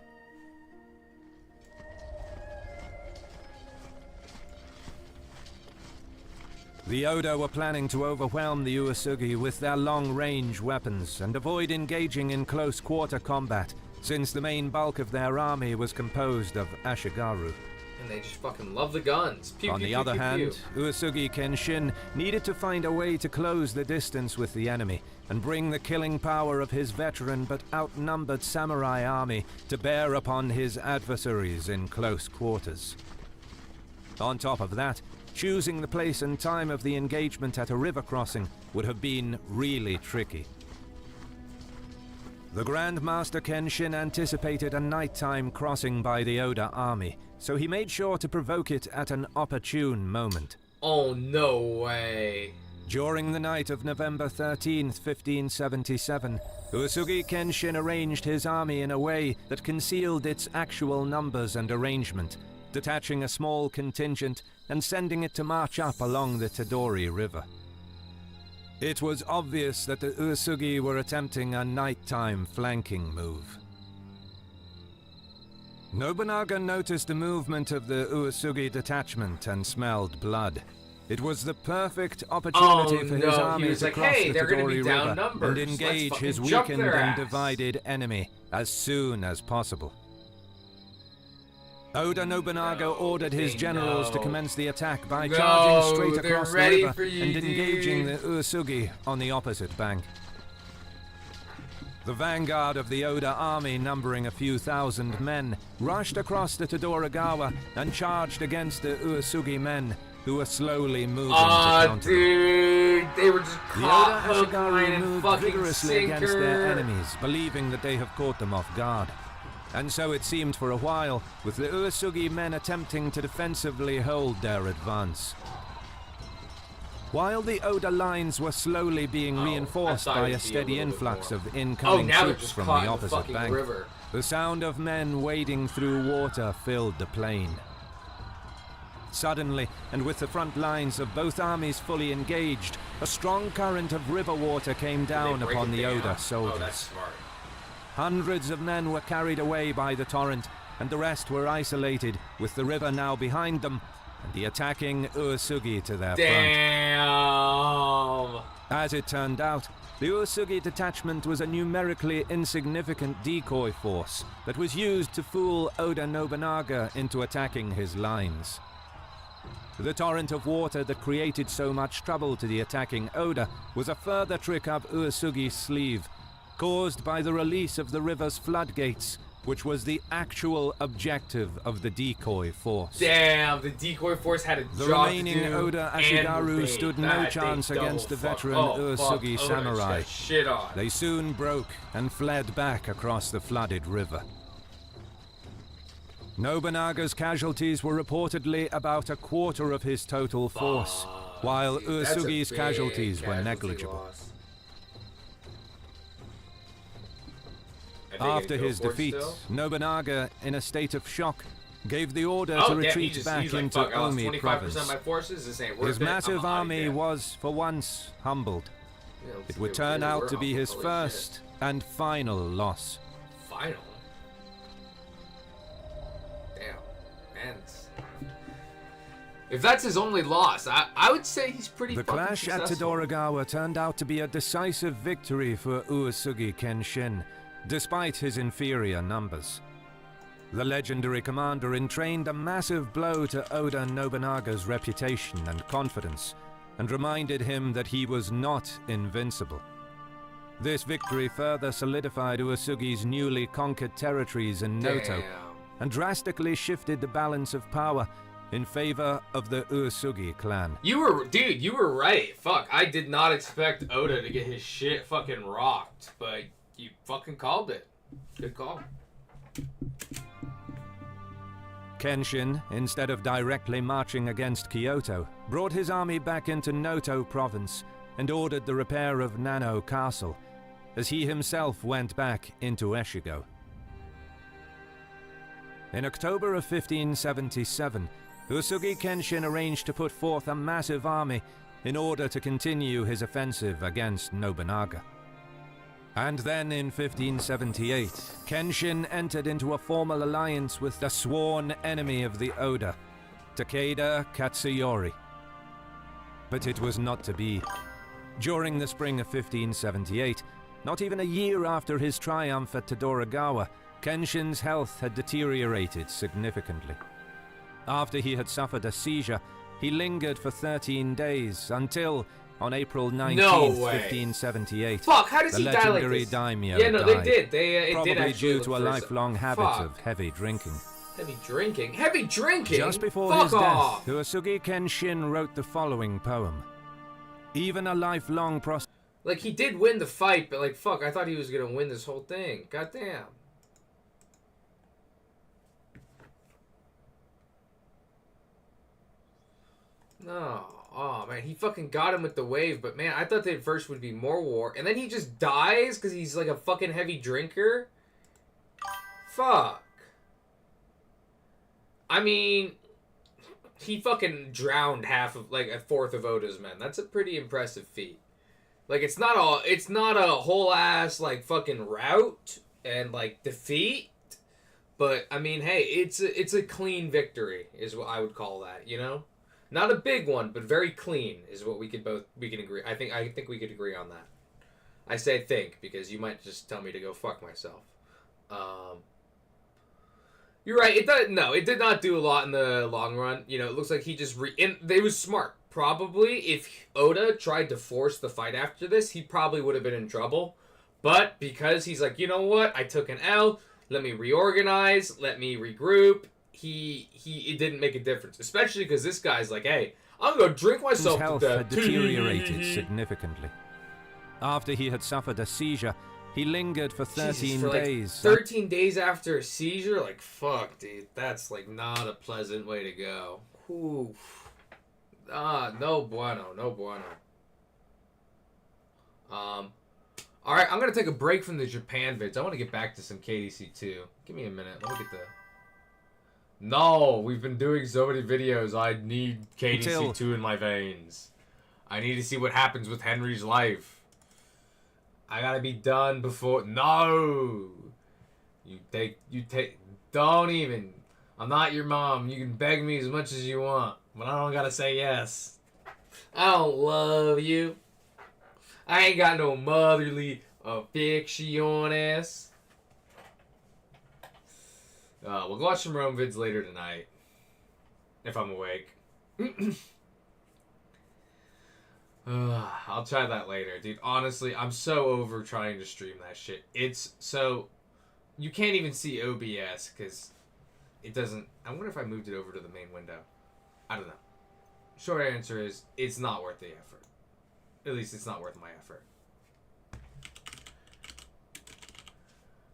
The Oda were planning to overwhelm the Uesugi with their long-range weapons and avoid engaging in close-quarter combat, since the main bulk of their army was composed of Ashigaru. And they just fucking love the guns. Pew, On pew, the pew, other pew, hand, pew. Uesugi Kenshin needed to find a way to close the distance with the enemy and bring the killing power of his veteran but outnumbered samurai army to bear upon his adversaries in close quarters. On top of that, choosing the place and time of the engagement at a river crossing would have been really tricky. The Grand Master Kenshin anticipated a nighttime crossing by the Oda army, so he made sure to provoke it at an opportune moment. Oh, no way. During the night of November 13th, 1577, Uesugi Kenshin arranged his army in a way that concealed its actual numbers and arrangement, detaching a small contingent and sending it to march up along the Todori River. It was obvious that the Uesugi were attempting a nighttime flanking move. Nobunaga noticed the movement of the Uesugi detachment and smelled blood. It was the perfect opportunity for his army was to like, cross hey, the they're gonna Todori be River downnumbers. and Let's engage fucking his jump weakened their and ass. divided enemy as soon as possible. Oda Nobunaga ordered his generals to commence the attack by No, charging straight they're across the ready river for you, and engaging dude. the Uesugi on the opposite bank. The vanguard of the Oda army, numbering a few thousand men, rushed across the Todoragawa and charged against the Uesugi men, who were slowly moving to counter them. Dude, they were just The caught Oda hook, line, Ashigaru and moved fucking vigorously against their sinker. enemies, believing that they have caught them off guard. And so it seemed for a while, with the Uesugi men attempting to defensively hold their advance. While the Oda lines were slowly being reinforced by a steady influx of incoming now they're troops just from caught the in the opposite fucking bank, river. the sound of men wading through water filled the plain. Suddenly, and with the front lines of both armies fully engaged, a strong current of river water came down upon the Oda soldiers. Oh, that's smart. Hundreds of men were carried away by the torrent, and the rest were isolated, with the river now behind them, and the attacking Uesugi to their front. Damn! As it turned out, the Uesugi detachment was a numerically insignificant decoy force that was used to fool Oda Nobunaga into attacking his lines. The torrent of water that created so much trouble to the attacking Oda was a further trick up Uesugi's sleeve, caused by the release of the river's floodgates, which was the actual objective of the decoy force. Damn, the decoy force had a The job remaining to do Oda and Ashigaru they- stood no that chance they against the double veteran fuck. Uesugi Oda samurai. got shit on. They soon broke and fled back across the flooded river. Nobunaga's casualties were reportedly about a quarter of his total force, while Dude, that's a Uesugi's big casualties were casualty negligible. loss. Are they gonna After go his for it defeat, still? Nobunaga, in a state of shock, gave the order to Oh, damn, retreat back he's like, into fuck, I lost Omi 25% province. of my forces. This ain't worth His it. I'm massive outta army here. was, for once, humbled. Yeah, let's It see would what turn we out were to be humbled. his Holy first shit. and final loss. Final. Damn. Man. If that's his only loss, I would say he's pretty The fucking clash at successful. Todoragawa turned out to be a decisive victory for Uesugi Kenshin, despite his inferior numbers. The legendary commander entrained a massive blow to Oda Nobunaga's reputation and confidence, and reminded him that he was not invincible. This victory further solidified Uesugi's newly conquered territories in Noto, Damn. and drastically shifted the balance of power in favor of the Uesugi clan. You were right. Fuck, I did not expect Oda to get his shit fucking rocked, but you fucking called it. Good call. Kenshin, instead of directly marching against Kyoto, brought his army back into Noto province and ordered the repair of Nano Castle, as he himself went back into Echigo. In October of 1577, Uesugi Kenshin arranged to put forth a massive army in order to continue his offensive against Nobunaga. And then in 1578, Kenshin entered into a formal alliance with the sworn enemy of the Oda, Takeda Katsuyori. But it was not to be. During the spring of 1578, not even a year after his triumph at Todoragawa, Kenshin's health had deteriorated significantly. After he had suffered a seizure, he lingered for 13 days until, on April 19th, No way. 1578, Fuck, how does the he die like legendary this? daimyo Yeah, no, died, they did. It probably did actually due look to a for lifelong habit Fuck. of heavy drinking. Heavy drinking? Heavy drinking? Just before Fuck his off. death, Uesugi Kenshin wrote the following poem. Even a lifelong Like, he did win the fight, but like, fuck, I thought he was gonna win this whole thing. Goddamn. No. Oh, man, he fucking got him with the wave, but man, I thought that first would be more war, and then he just dies because he's like a fucking heavy drinker? Fuck. I mean, he fucking drowned like a fourth of Oda's men. That's a pretty impressive feat. Like, it's not a whole ass like fucking rout and like defeat, but I mean, hey, it's a clean victory is what I would call that, you know? Not a big one, but very clean is what we can agree. I think we could agree on that. I say think because you might just tell me to go fuck myself. You're right. It did, no, it did not do a lot in the long run. You know, it looks like he just they was smart. Probably if Oda tried to force the fight after this, he probably would have been in trouble. But because he's like, you know what, I took an L. Let me reorganize. Let me regroup. It didn't make a difference, especially because this guy's like, hey, I'm gonna drink myself His health to death. had deteriorated significantly. After he had suffered a seizure, he lingered for 13 Jesus, for days. Like 13 days after a seizure? Like, fuck, dude. That's, like, not a pleasant way to go. Oof. No bueno. No bueno. Alright, I'm gonna take a break from the Japan vids. I want to get back to some KDC 2. Give me a minute. Let me get the... No! We've been doing so many videos. I need KDC 2 in my veins. I need to see what happens with Henry's life. I gotta be done before... No! You take... Don't even. I'm not your mom. You can beg me as much as you want. But I don't gotta say yes. I don't love you. I ain't got no motherly affectiones. We'll go watch some Rome vids later tonight. If I'm awake. I'll try that later, dude. Honestly, I'm so over trying to stream that shit. It's so... You can't even see OBS, because it doesn't... I wonder if I moved it over to the main window. I don't know. Short answer is, it's not worth the effort. At least it's not worth my effort.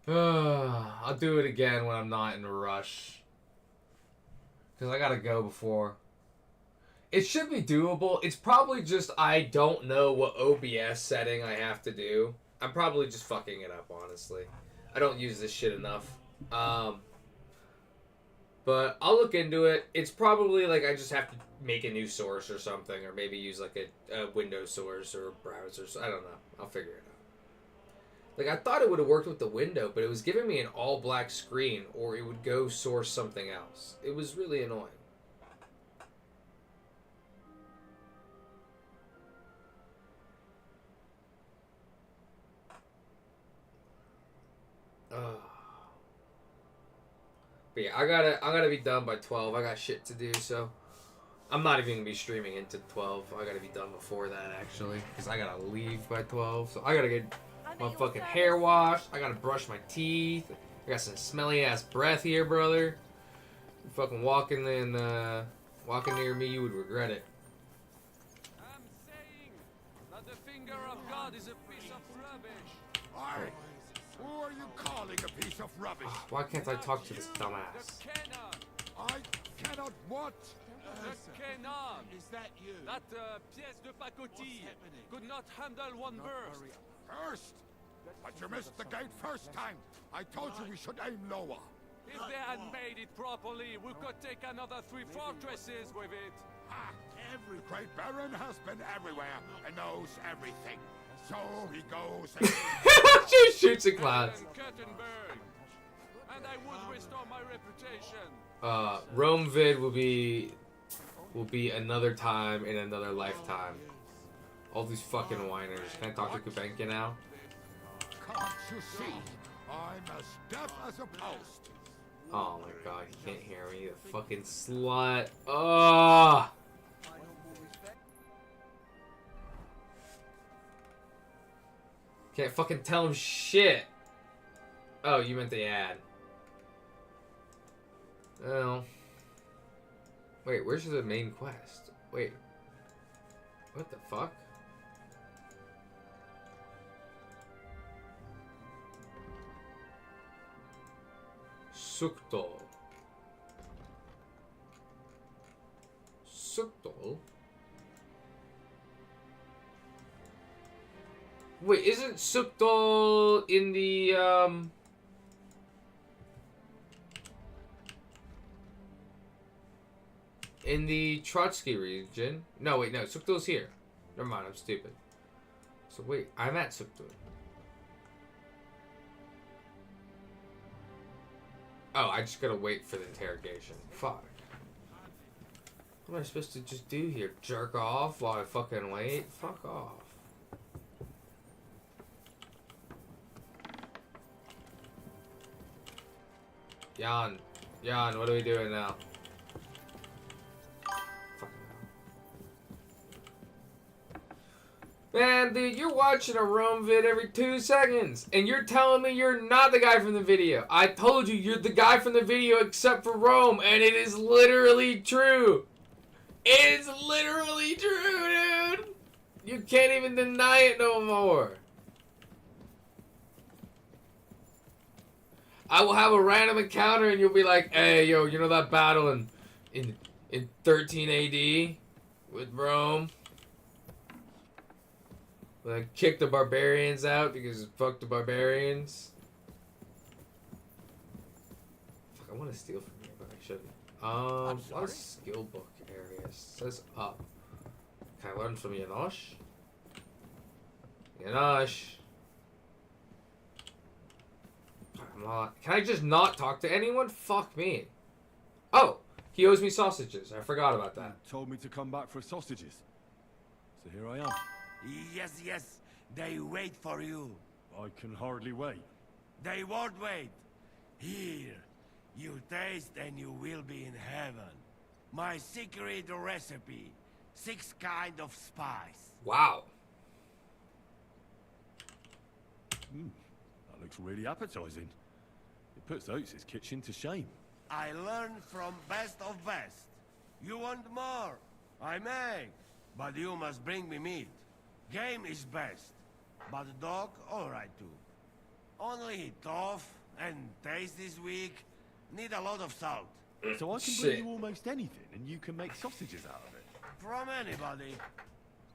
I'll do it again when I'm not in a rush. Because I gotta go before... It should be doable. It's probably just I don't know what OBS setting I have to do. I'm probably just fucking it up, honestly. I don't use this shit enough. But I'll look into it. It's probably like I just have to make a new source or something, or maybe use like a Windows source or a browser. So I don't know. I'll figure it out. Like I thought it would have worked with the window, but it was giving me an all black screen, or it would go source something else. It was really annoying. But yeah, I gotta be done by 12. I got shit to do, so I'm not even gonna be streaming into 12. I gotta be done before that actually, because I gotta leave by 12. So I gotta get my fucking hair washed. I gotta brush my teeth. I got some smelly ass breath here, brother. You fucking walking near me, you would regret it. I'm saying that the finger of God is a piece of rubbish. Right. Who are you calling a piece of rubbish? Why can't I talk to this dumbass? The cannon. I cannot what? The cannon. Is that you? That pièce de pacotille could not handle one burst. First? But you missed the gate first time. I told you we should aim lower. If they had made it properly, we could take another 3 fortresses with it. Ah, the Great Baron has been everywhere and knows everything. So he goes and... She shoots a clouds. Kettenberg. And I would restore my reputation. Rome vid will be another time in another lifetime. All these fucking whiners. Can I talk to Kubenka now? Can't you see? I'm as deaf as a post. Oh my god, he can't hear me. The fucking slut. Oh! Can't fucking tell him shit. Oh, you meant the ad. Oh. Wait, where's the main quest? Wait. What the fuck? Suktol. Suktol? Wait, isn't Suktol in the, in the Trotsky region? No, wait, no, Suktol's here. Never mind, I'm stupid. So wait, I'm at Suktol. Oh, I just gotta wait for the interrogation. Fuck. What am I supposed to just do here? Jerk off while I fucking wait? Fuck off. Jan, what are we doing now? Man, dude, you're watching a Rome vid every 2 seconds, and you're telling me you're not the guy from the video. I told you you're the guy from the video except for Rome, and it is literally true. It is literally true, dude. You can't even deny it no more. I will have a random encounter, and you'll be like, "Hey, yo, you know that battle in 13 AD with Rome? When I kicked the barbarians out because fuck the barbarians." Fuck, I want to steal from here, but I shouldn't. A lot of skill book areas. It says up. Can I learn from Janosch? Janosch. Can I just not talk to anyone? Fuck me. Oh, he owes me sausages. I forgot about that. Told me to come back for sausages. So here I am. Yes, yes. They wait for you. I can hardly wait. They won't wait. Here. You taste and you will be in heaven. My secret recipe. 6 kind of spice. Wow. That looks really appetizing. It puts Oates' kitchen to shame. I learned from best of best. You want more? I make. But you must bring me meat. Game is best. But dog, alright too. Only tough and taste is weak. Need a lot of salt. So I can Shit. bring you almost anything and you can make sausages out of it. From anybody.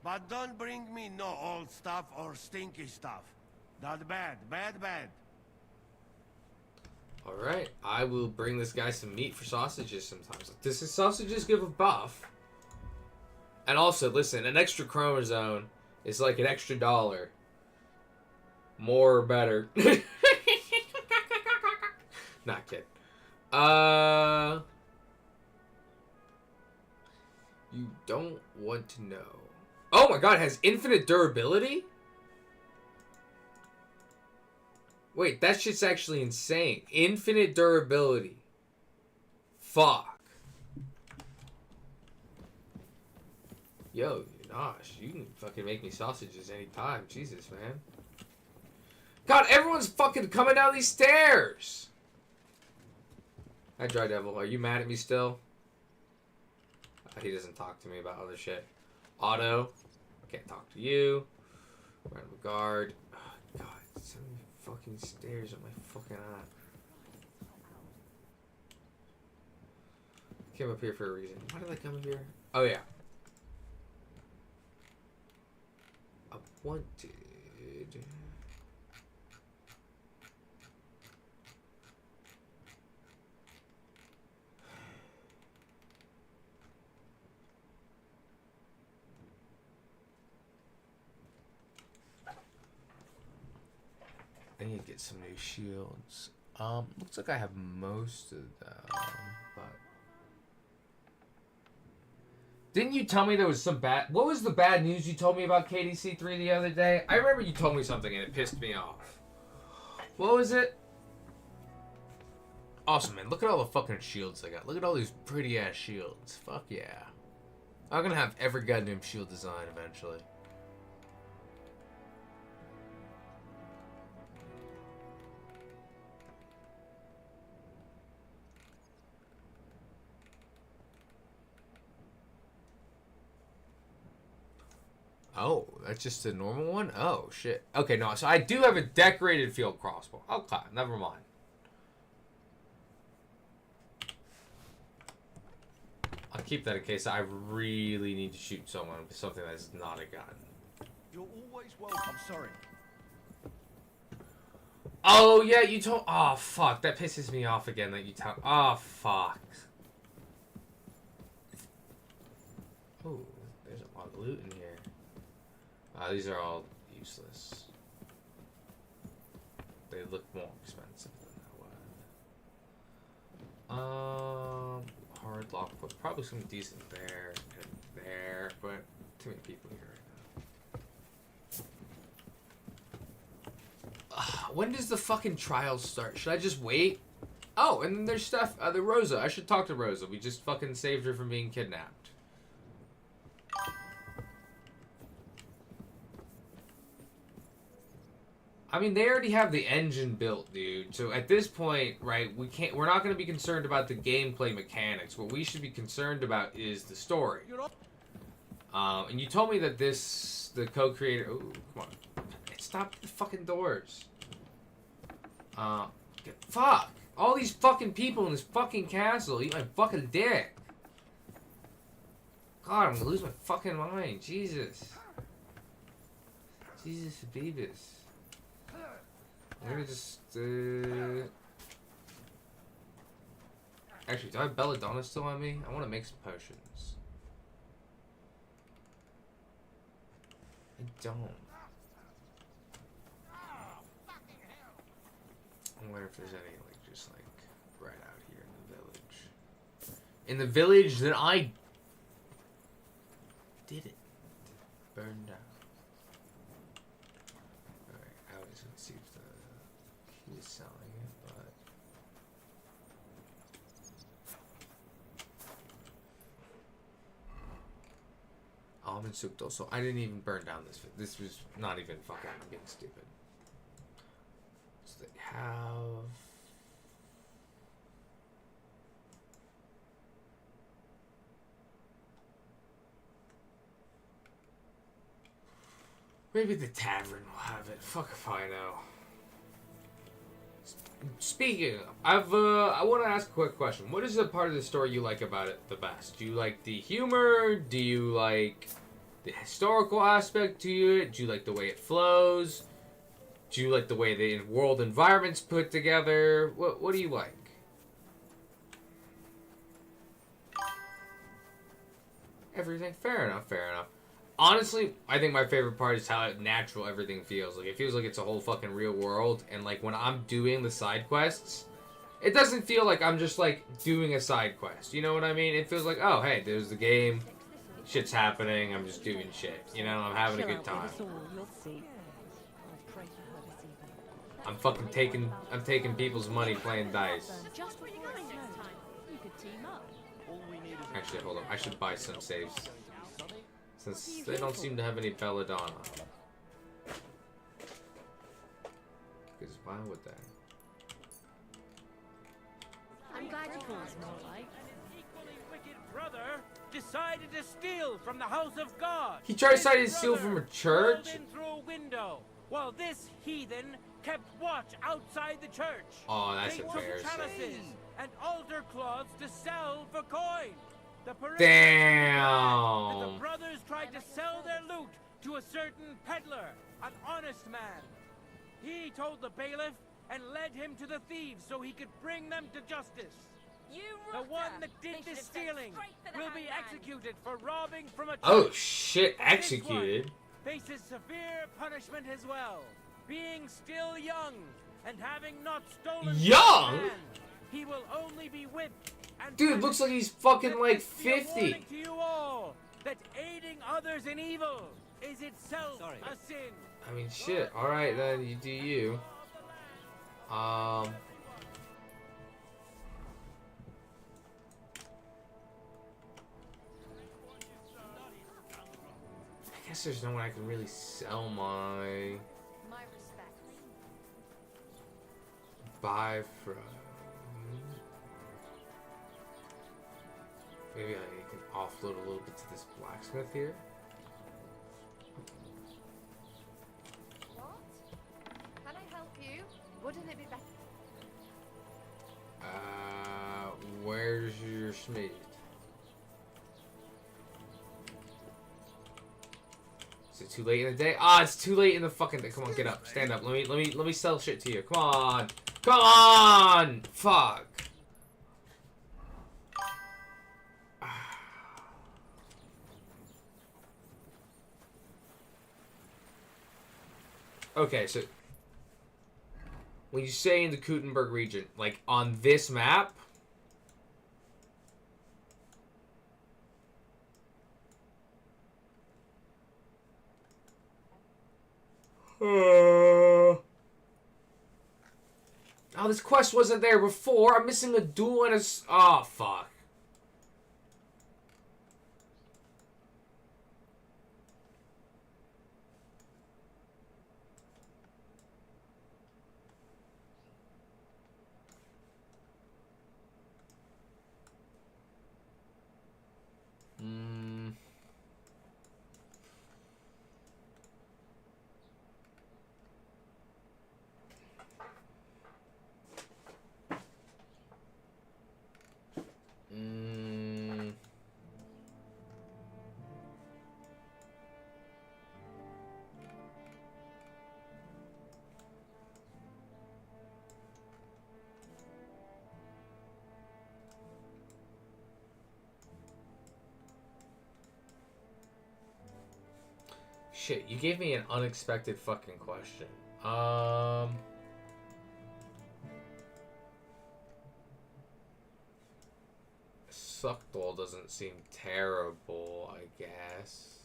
But don't bring me no old stuff or stinky stuff. That bad, bad, bad. Alright, I will bring this guy some meat for sausages sometimes. Does his sausages give a buff? And also, listen, an extra chromosome is like an extra $1. More or better. Not kidding. You don't want to know. Oh my god, it has infinite durability? Wait, that shit's actually insane. Infinite durability. Fuck. Yo, Nosh, you can fucking make me sausages anytime. Jesus, man. God, everyone's fucking coming down these stairs. Hi, Dry Devil. Are you mad at me still? He doesn't talk to me about other shit. Otto. Can't talk to you. Random guard. Oh, God, so many fucking stairs at my fucking eye. I came up here for a reason. Why did I come here? Oh, yeah. I wanted... I need to get some new shields. Looks like I have most of them, but... Didn't you tell me there was some bad... What was the bad news you told me about KDC3 the other day? I remember you told me something and it pissed me off. What was it? Awesome, man. Look at all the fucking shields I got. Look at all these pretty-ass shields. Fuck yeah. I'm gonna have every goddamn shield design eventually. Oh, that's just a normal one? Oh, shit. Okay, no, so I do have a decorated field crossbow. Okay, never mind. I'll keep that in case I really need to shoot someone with something that's not a gun. You're always welcome. Sorry. Oh, yeah, you told... Oh, fuck. That pisses me off again that you tell... Oh, fuck. Oh, there's a lot of loot in here. These are all useless. They look more expensive than that one. Hard lockput. Probably some decent there and there, but too many people here right now. When does the fucking trial start? Should I just wait? Oh, and then there's stuff. The Rosa. I should talk to Rosa. We just fucking saved her from being kidnapped. I mean, they already have the engine built, dude. So at this point, right, we're not going to be concerned about the gameplay mechanics. What we should be concerned about is the story. And you told me that the co-creator... Oh, come on. Stop the fucking doors. Fuck. All these fucking people in this fucking castle eat my fucking dick. God, I'm gonna lose my fucking mind. Jesus. Jesus, Beavis. I'm gonna just, Actually, do I have belladonna still on me? I want to make some potions. I don't. I wonder if there's any, like, just, like, right out here in the village. In the village that I did it. Burned down. Alright, I was gonna see if he was selling it, but... Almond soup, also. I didn't even burn down this. This was not even fucking being stupid. So they have... Maybe the tavern will have it. Fuck if I know. Speaking of, I want to ask a quick question. What is the part of the story you like about it the best? Do you like the humor? Do you like the historical aspect to it? Do you like the way it flows? Do you like the way the world environment's put together? What do you like? Everything. Fair enough. Fair enough. Honestly, I think my favorite part is how natural everything feels. Like, it feels like it's a whole fucking real world. And, like, when I'm doing the side quests, it doesn't feel like I'm just, like, doing a side quest. You know what I mean? It feels like, oh, hey, there's the game. Shit's happening. I'm just doing shit. You know, I'm having a good time. I'm fucking taking people's money playing dice. Actually, hold on. I should buy some saves. Since they don't seem to have any belladonna. Because why would they? I'm glad you called us more like. An equally wicked brother decided to steal from the house of God. He tried to steal from a church? In through a window, while this heathen kept watch outside the church. Oh, that's they embarrassing. took chalices and altar cloths to sell for coin. Damn. The brothers tried to sell their loot to a certain peddler, an honest man. He told the bailiff and led him to the thieves so he could bring them to justice. The one that did this stealing will be executed for robbing from a church. Oh shit, executed. Faces severe punishment as well, being still young and having not stolen. Young? He will only be whipped. Dude, looks like he's fucking like 50. To you all, that aiding others in evil is itself a sin. I mean, shit. All right, then you do you. I guess there's no one I can really sell my buy from. Maybe I can offload a little bit to this blacksmith here. What? Can I help you? Wouldn't it be better? Where's your smith? Is it too late in the day? Ah, it's too late in the fucking day. Come on, get up, stand up. Let me sell shit to you. Come on, come on. Fuck. Okay, so when you say in the Kuttenberg region, like on this map, Oh, this quest wasn't there before. I'm missing a duel and a... Oh, fuck. Shit, you gave me an unexpected fucking question. Suckdoll doesn't seem terrible, I guess.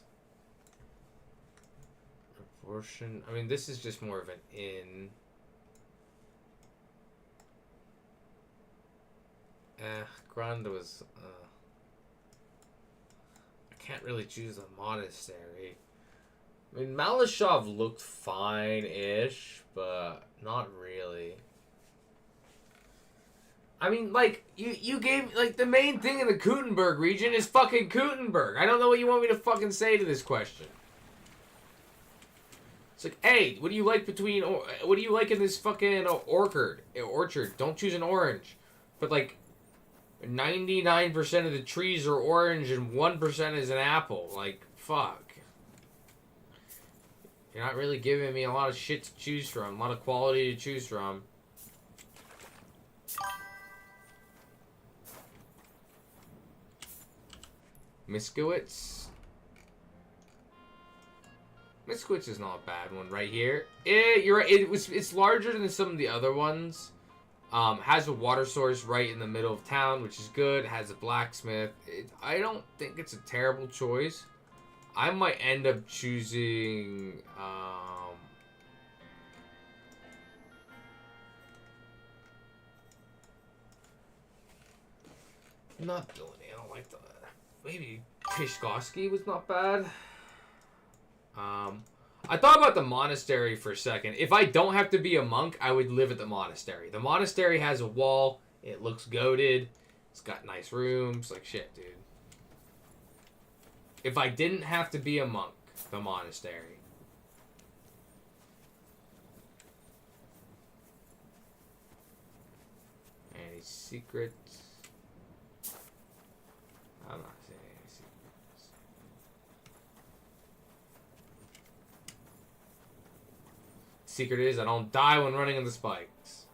Abortion. I mean, this is just more of an inn. Granda was, I can't really choose a monastery. I mean, Malashov looked fine-ish, but not really. I mean, like, you gave, like, the main thing in the Kuttenberg region is fucking Kuttenberg. I don't know what you want me to fucking say to this question. It's like, hey, what do you like between, what do you like in this fucking orchard? Don't choose an orange. But, like, 99% of the trees are orange and 1% is an apple. Like, fuck. You're not really giving me a lot of shit to choose from, a lot of quality to choose from. Miskowitz. Miskowitz is not a bad one right here. You're right. It's larger than some of the other ones. Has a water source right in the middle of town, which is good. Has a blacksmith. I don't think it's a terrible choice. I might end up choosing, not Billy, I don't like that. Maybe Pishkovsky was not bad. I thought about the monastery for a second. If I don't have to be a monk, I would live at the monastery. The monastery has a wall. It looks goated. It's got nice rooms. Like, shit, dude. If I didn't have to be a monk, the monastery. Any secrets? I'm not saying any secrets. Secret is I don't die when running on the spikes.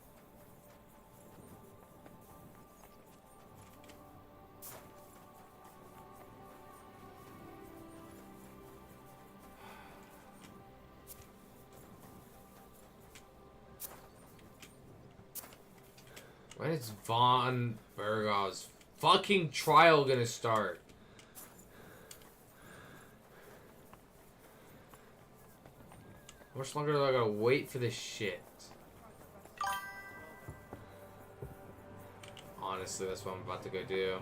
When is Von Bergov's fucking trial gonna start? How much longer do I gotta wait for this shit? Honestly, that's what I'm about to go do.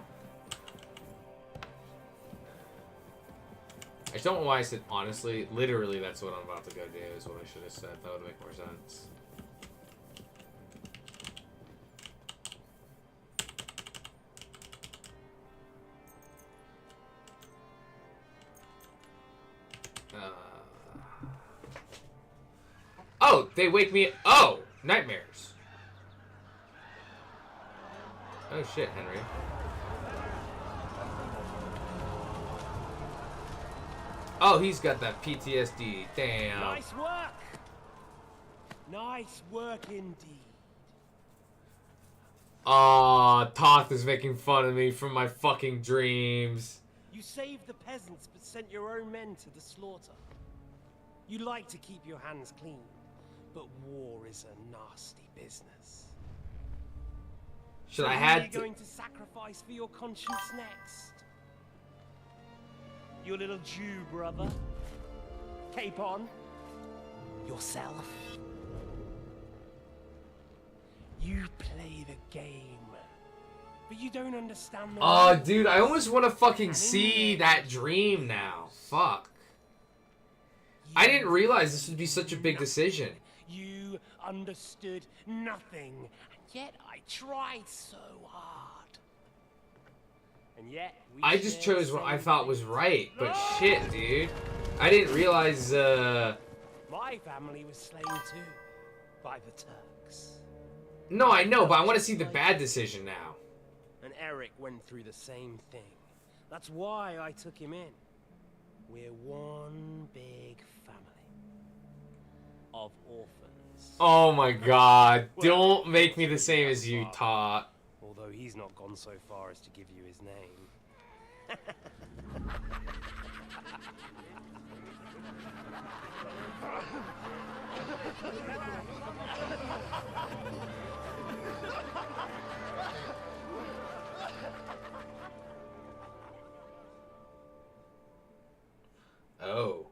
I don't know why I said honestly. Literally, that's what I'm about to go do is what I should have said. That would make more sense. Oh, they wake me. Oh, nightmares. Oh shit, Henry. Oh, he's got that PTSD. Damn. Nice work. Nice work indeed. Aw, Toth is making fun of me from my fucking dreams. You saved the peasants but sent your own men to the slaughter. You like to keep your hands clean, but war is a nasty business. Should So I who had are you to... going to sacrifice for your conscience next? Your little Jew brother? Cape on? Yourself? game. But you don't understand the Oh, rules. dude, I almost want to fucking see that dream now. Fuck. I didn't realize this would be such a big decision. You understood nothing, and yet I tried so hard. And yet we I just share chose the what I same thought was fate. right, but shit, dude. I didn't realize, My family was slain too, by the Turks. No, I know, but I want to see the bad decision now. And Eric went through the same thing. That's why I took him in. We're one big family of orphans. Oh my god. Don't make me the same as you, Todd. Although he's not gone so far as to give you his name. Oh.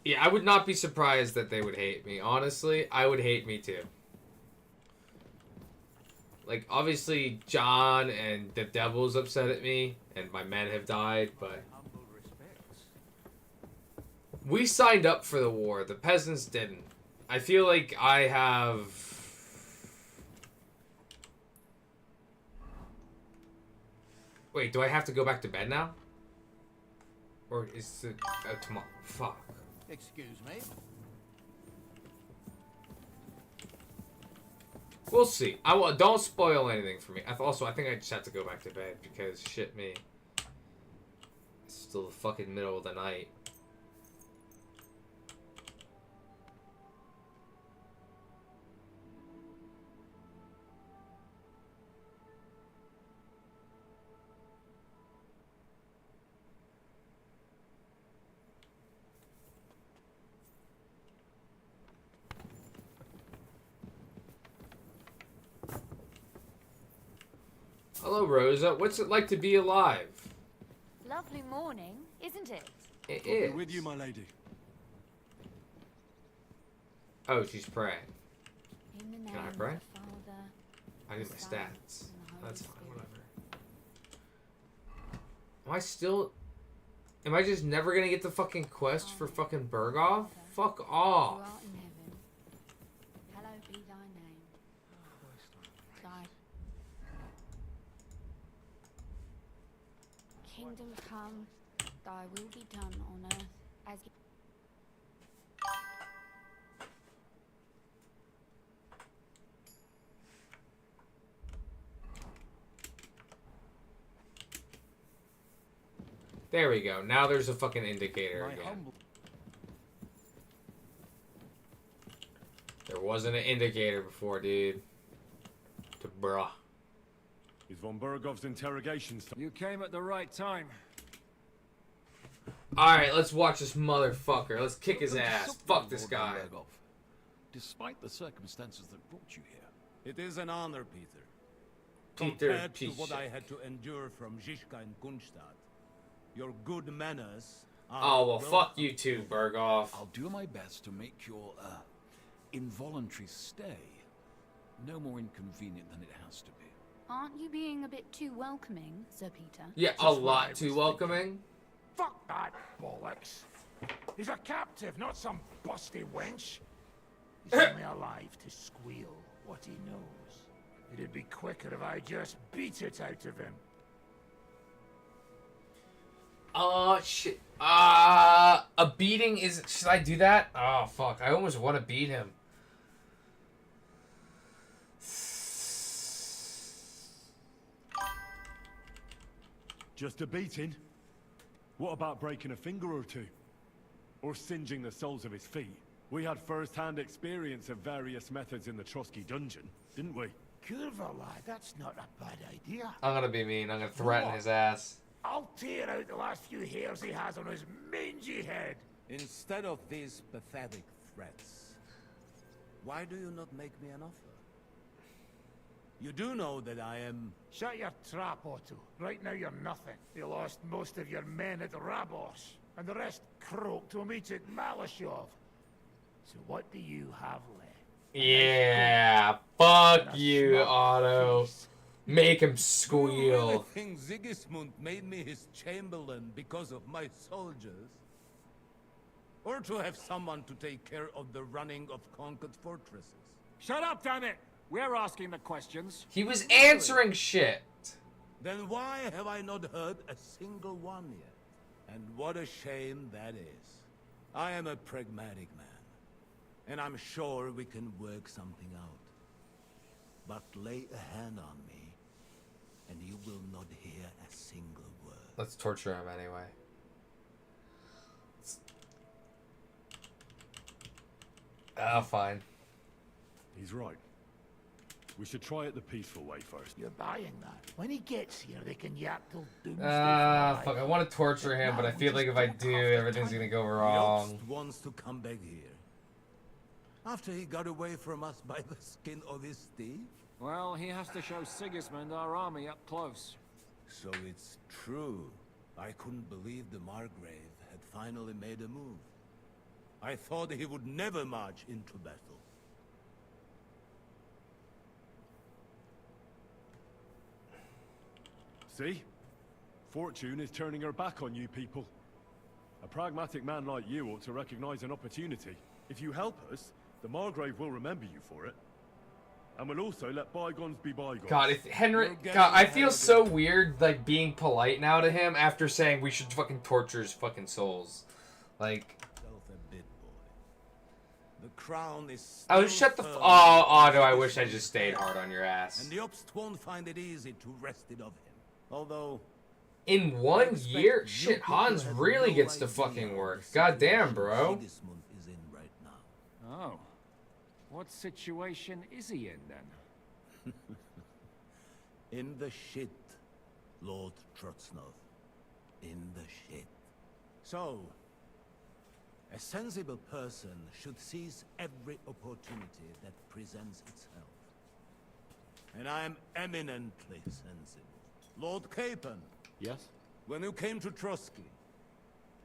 Yeah, I would not be surprised that they would hate me. Honestly, I would hate me too. Like, obviously, John and the Devil's upset at me, and my men have died, but... We signed up for the war. The peasants didn't. I feel like I have... Wait, do I have to go back to bed now? Or is it tomorrow? Fuck. Excuse me? We'll see. Don't spoil anything for me. Also, I think I just have to go back to bed because shit me. It's still the fucking middle of the night. Hello, Rosa. What's it like to be alive? Lovely morning, isn't it? It Be is. with you, my lady. Oh, she's praying. In the name Can I of pray? the Father, I need my the Son, stats. and the Holy That's fine, Spirit. whatever. Am I still... Am I just never gonna get the fucking quest for fucking Berghoff? Fuck Who off. art in heaven, hallowed be thy name. Thy kingdom come, thy will be done on earth as it... There we go. Now there's a fucking indicator again. There wasn't an indicator before, dude. To bruh. Is von Bergov's interrogations... You came at the right time. Alright, let's watch this motherfucker. Let's kick his ass. Fuck this guy. Despite the circumstances that brought you here. It is an honor, Peter. Peter, Compared to piece what of I shit. had to endure from Zizka and Kunstadt, your good manners are... Oh, well, fuck you too, Berghoff. I'll do my best to make your, involuntary stay no more inconvenient than it has to be. Aren't you being a bit too welcoming, Sir Peter? Yeah, a lot too welcoming. Fuck that bollocks. He's a captive, not some busty wench. He's only alive to squeal what he knows. It'd be quicker if I just beat it out of him. Oh, shit. A beating is... Should I do that? Oh, fuck. I almost want to beat him. Just a beating? What about breaking a finger or two? Or singeing the soles of his feet? We had first-hand experience of various methods in the Trotsky dungeon, didn't we? Curva, lad, that's not a bad idea. I'm gonna be mean. I'm gonna threaten his ass. I'll tear out the last few hairs he has on his mangy head. Instead of these pathetic threats, why do you not make me an offer? You do know that I am... Shut your trap, Otto. Right now you're nothing. You lost most of your men at Rabos, and the rest croaked to meet at Malashov. So what do you have left? Yeah, fuck And a you, smart Otto. piece. Make him Do you really squeal. think Sigismund made me his chamberlain because of my soldiers? Or to have someone to take care of the running of conquered fortresses? Shut up, damn it! We're asking the questions. He was answering shit. Then why have I not heard a single one yet? And what a shame that is. I am a pragmatic man, and I'm sure we can work something out. But lay a hand on me, and you will not hear a single word. Let's torture him anyway. Oh, fine. He's right. We should try it the peaceful way first. You're buying that. When he gets here, they can yap till doomsday. Fuck, I want to torture him, but I feel like if I do, everything's gonna go wrong. Jobst wants to come back here. After he got away from us by the skin of his teeth? Well, he has to show Sigismund our army up close. So it's true. I couldn't believe the Margrave had finally made a move. I thought he would never march into battle. See? Fortune is turning her back on you people. A pragmatic man like you ought to recognize an opportunity. If you help us, the Margrave will remember you for it. And will also let bygones be bygones. God, if Henry... God, I feel so weird, like, being polite now to him after saying we should fucking torture his fucking souls. Like... A bit, boy. The crown is... Oh, shut the... Oh, Otto, I wish I just stayed hard on your ass. And the Jobst won't find it easy to wrest it of him. Although... In 1 year? Shit, Hans really gets to fucking work. God damn, bro. Sigismund is in right now. Oh. What situation is he in, then? In the shit, Lord Trotsnov. In the shit. So, a sensible person should seize every opportunity that presents itself. And I am eminently sensible. Lord Capon. Yes? When you came to Trotsky,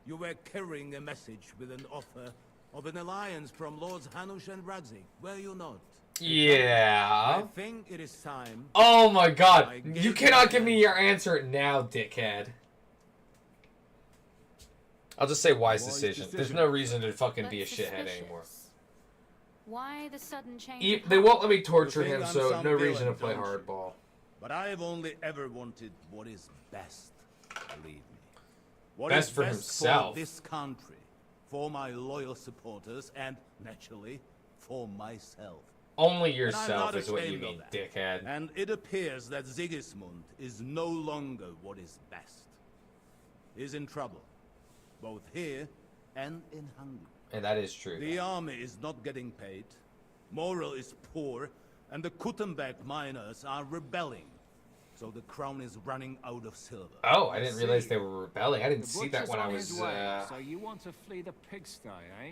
you were carrying a message with an offer of an alliance from Lords Hanush and Radzik, were you not? Yeah. I think it is time. Oh my god. You cannot give me your answer now, dickhead. I'll just say wise decision. There's no reason to fucking be a shithead anymore. Why the sudden change? They won't let me torture You think him, I'm so some no reason to villain, play don't you? hardball. But I have only ever wanted what is best, believe me. What Best is for best himself. for this country, for my loyal supporters, and, naturally, for myself. Only And I'm yourself not is what you ashamed mean, of that. dickhead. And it appears that Sigismund is no longer what is best. He's in trouble, both here and in Hungary. And that is true. The army is not getting paid, morale is poor, and the Kuttenberg miners are rebelling. So the crown is running out of silver. Oh, I didn't realize they were rebelling. I didn't The see that butcher's when I on his was, way, So you want to flee the pigsty, eh?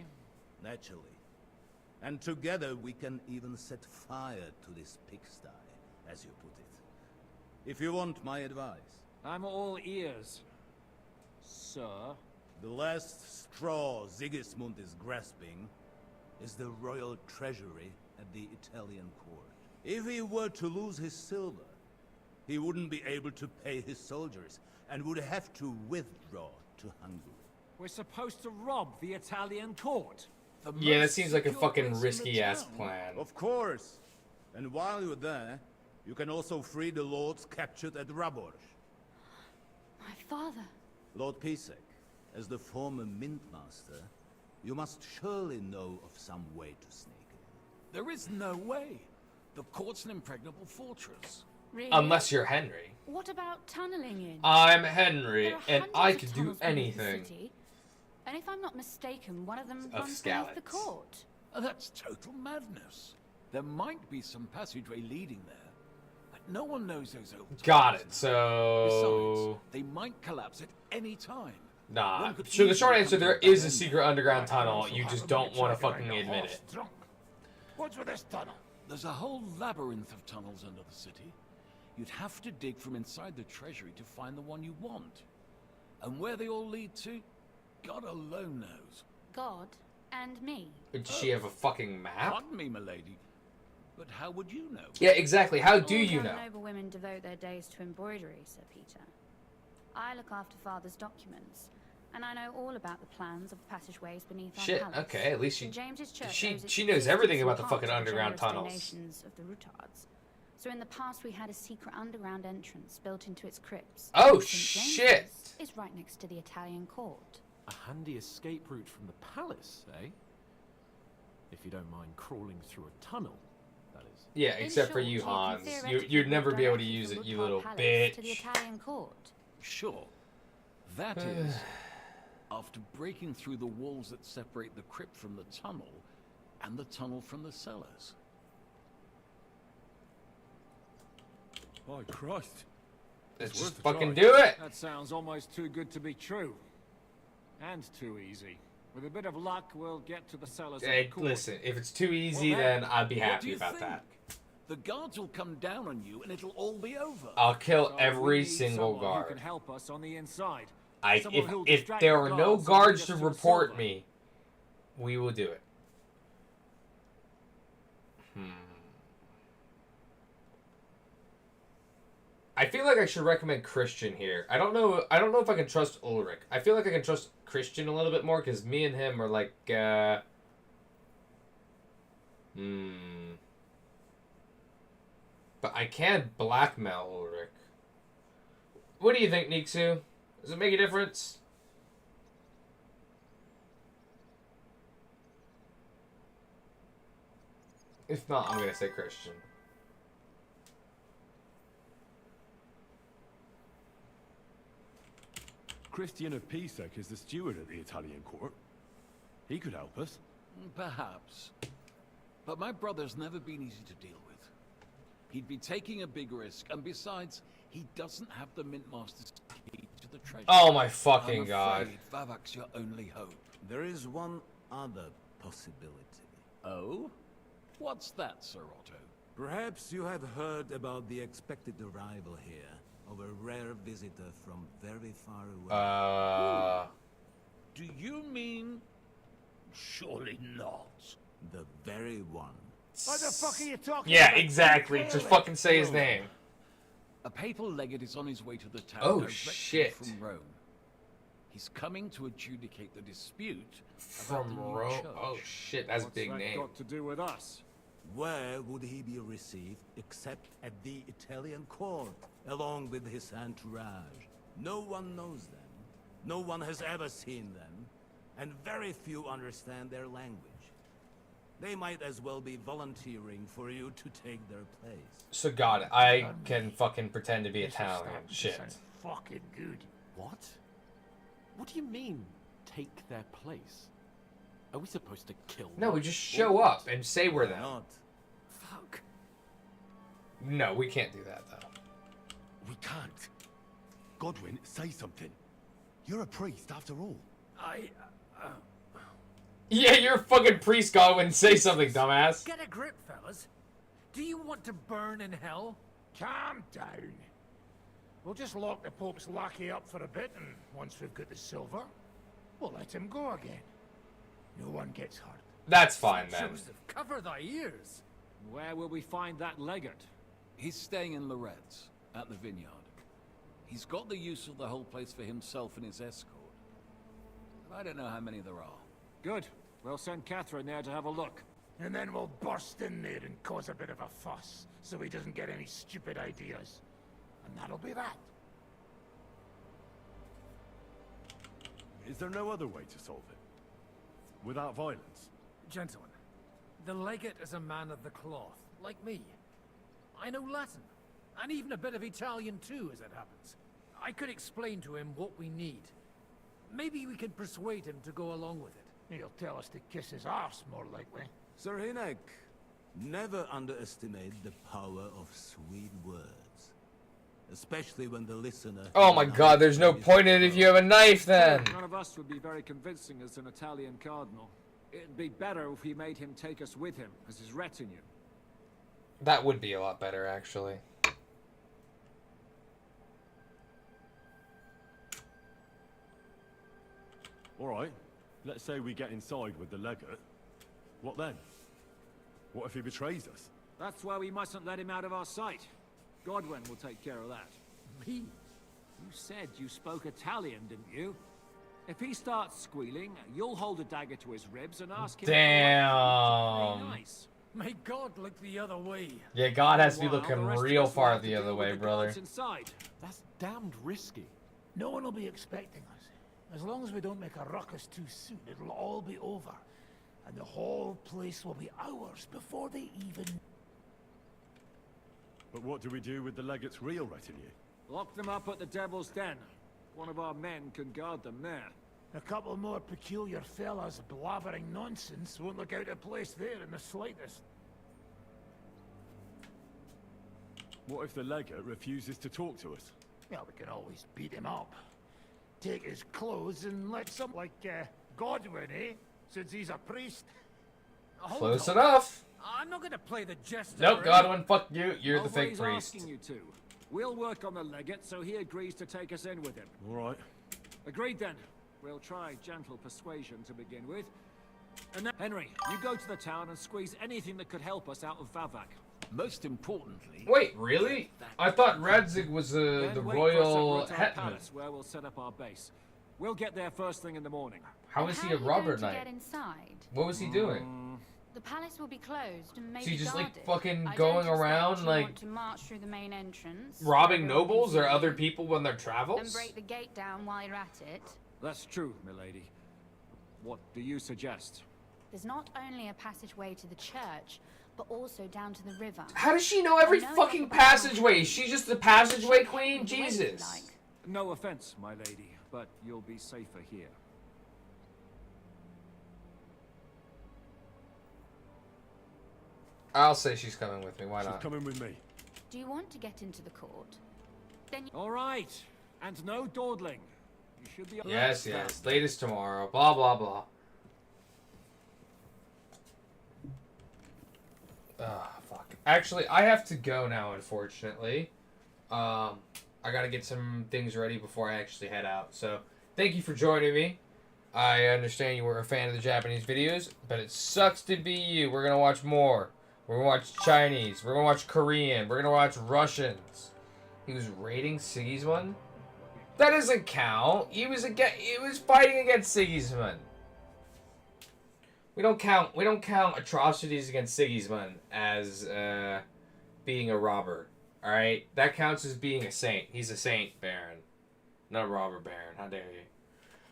Naturally. And together we can even set fire to this pigsty, as you put it. If you want my advice. I'm all ears. Sir? The last straw Sigismund is grasping is the royal treasury at the Italian court. If he were to lose his silver, he wouldn't be able to pay his soldiers and would have to withdraw to Hungary. We're supposed to rob the Italian court. Yeah, that seems like a fucking risky-ass plan. Of course. And while you're there, you can also free the lords captured at Raborj. My father. Lord Pisek, as the former mint master, you must surely know of some way to sneak in. There is no way. The court's an impregnable fortress. Really? Unless you're Henry. What about tunneling in? I'm Henry, There are and hundreds I of could do tunnels beneath the anything. city, and if I'm not mistaken, one of them Of runs beneath the Skalitz. court. That's total madness. There might be some passageway leading there, but no one knows those old Got it, tunnels. so... Besides, they might collapse at any time. Nah. One could So the short easily answer, come there to a is a bad secret ending. underground tunnel. You just don't want to fucking admit it. Drunk. What's with this tunnel? There's a whole labyrinth of tunnels under the city. You'd have to dig from inside the treasury to find the one you want. And where they all lead to, God alone knows. God and me. Does she have a fucking map? Pardon me, milady, but how would you know? Yeah, exactly. How do All you young know? noble women devote their days to embroidery, Sir Peter. I look after Father's documents, and I know all about the plans of the passageways beneath our Shit. palace. Okay, at least St. James's Church she owes its knows everything existence about in the part fucking to the underground generous tunnels. donations of the Rutards. So in the past we had a secret underground entrance built into its crypts. Oh, And St. shit. James's is right next to the Italian court. A handy escape route from the palace, eh? If you don't mind crawling through a tunnel, that is. Yeah, In except for short, you, can Hans. theoretically You'd never walk be able to directly use from it, you Rutard little Palace bitch. to the Italian court. Sure. That is, after breaking through the walls that separate the crypt from the tunnel, and the tunnel from the cellars. By Christ. Let's worth just a fucking try. do it. That sounds almost too good to be true. And too easy. With a bit of luck, we'll get to the cellars of the Hey, court. listen, if it's too easy, Well, then I'd be what do happy you about think? that. The guards will come down on you and it'll all be over. I'll kill So every we need single someone who guard. can help us on the inside. I Someone who'll if distract there the are no guards and guards lead to us to a report silver. me, we will do it. I feel like I should recommend Christian here. I don't know if I can trust Ulrich. I feel like I can trust Christian a little bit more because me and him are like But I can blackmail Ulrich. What do you think, Niksu? Does it make a difference? If not, I'm gonna say Christian. Christian of Pisek is the steward at the Italian court. He could help us. Perhaps. But my brother's never been easy to deal with. He'd be taking a big risk, and besides, he doesn't have the Mint Master's key to the treasure. Oh my fucking I'm god. afraid Vavak's your only hope. There is one other possibility. Oh? What's that, Sir Otto? Perhaps you have heard about the expected arrival here of a rare visitor from very far away. Do you mean... Surely not. The very one. What the fuck are you talking Yeah, about? exactly. Just fucking say his name. A papal legate is on his way to the town Oh, directly shit. from Rome. He's coming to adjudicate the dispute From about the new Rome? church. Oh shit, that's a What's big that name. got to do with us? Where would he be received except at the Italian court, along with his entourage? No one knows them. No one has ever seen them. And very few understand their language. They might as well be volunteering for you to take their place. So got it. I can fucking pretend to be This is Italian. starting to Shit. sound fucking good. What? What do you mean, take their place? Are we supposed to kill them? No, we just show up and say we're them. Not. Fuck. No, we can't do that though. We can't. Godwin, say something. You're a priest after all. Yeah, you're a fucking priest, Godwin. Say something, dumbass. Get a grip, fellas. Do you want to burn in hell? Calm down. We'll just lock the Pope's lackey up for a bit, and once we've got the silver, we'll let him go again. No one gets hurt. That's fine then. Joseph, cover thy ears. Where will we find that legate? He's staying in Loretz, at the vineyard. He's got the use of the whole place for himself and his escort. I don't know how many there are. Good. We'll send Catherine there to have a look. And then we'll burst in there and cause a bit of a fuss, so he doesn't get any stupid ideas. And that'll be that. Is there no other way to solve it? Without violence? Gentlemen, the legate is a man of the cloth, like me. I know Latin, and even a bit of Italian too, as it happens. I could explain to him what we need. Maybe we can persuade him to go along with it. He'll tell us to kiss his arse, more likely. Sir Hinek, never underestimate the power of sweet words. Especially when the listener... Oh my god, there's no point in it if you have a knife then. None of us would be very convincing as an Italian cardinal. It'd be better if we made him take us with him as his retinue. That would be a lot better, actually. All right. Let's say we get inside with the legate. What then? What if he betrays us? That's why we mustn't let him out of our sight. Godwin will take care of that. Me? You said you spoke Italian, didn't you? If he starts squealing, you'll hold a dagger to his ribs and ask him. Damn. Nice. May God look the other way. Yeah, God has to be Meanwhile, looking the rest of real us will far have to the other deal way, with the brother. guards inside. That's damned risky. No one will be expecting us. As long as we don't make a ruckus too soon, it'll all be over. And the whole place will be ours before they even... But what do we do with the legate's real retinue? Lock them up at the Devil's Den. One of our men can guard them there. A couple more peculiar fellas blabbering nonsense won't look out of place there in the slightest. What if the legate refuses to talk to us? Well, we can always beat him up. Take his clothes and let some... like, Godwin, eh? Since he's a priest. Close enough. I'm not gonna play the jester. Nope, Godwin, fuck you. You're the fake Nobody's priest. asking you to. We'll work on the legate so he agrees to take us in with him. All right. Agreed then. We'll try gentle persuasion to begin with. And then, Henry, you go to the town and squeeze anything that could help us out of Vavak. Most importantly... Wait, really? I thought Radzig was the Then wait royal for us at Rotar hetman. Palace, where we'll set up our base. We'll get there first thing in the morning. How is he a How are you robber going to knight? get inside? What was he doing? The palace will be closed and maybe So you just guarded. like fucking I going don't expect around you like want to march through the main entrance, robbing where everyone can nobles or see other you, people on their and travels? break the gate down while you're at it. That's true, milady. What do you suggest? There's not only a passageway to the church, but also down to the river. How does she know every I know fucking enough about passageway? Is she just the passageway queen? Wait, Jesus. like. No offense, my lady, but you'll be safer here. I'll say she's coming with me. Why She's not? coming with me. Do you want to get into the court? Then All right, and no dawdling. You should be. Yes, yes. Latest tomorrow. Blah, blah, blah. Ah, fuck. Actually, I have to go now, unfortunately. I gotta get some things ready before I actually head out. So, thank you for joining me. I understand you were a fan of the Japanese videos, but it sucks to be you. We're gonna watch more. We're gonna watch Chinese. We're gonna watch Korean. We're gonna watch Russians. He was raiding Sigismund? That doesn't count. He was fighting against Sigismund. We don't count atrocities against Sigismund as being a robber. All right, that counts as being a saint. He's a saint, Baron, not a robber, Baron. How dare you?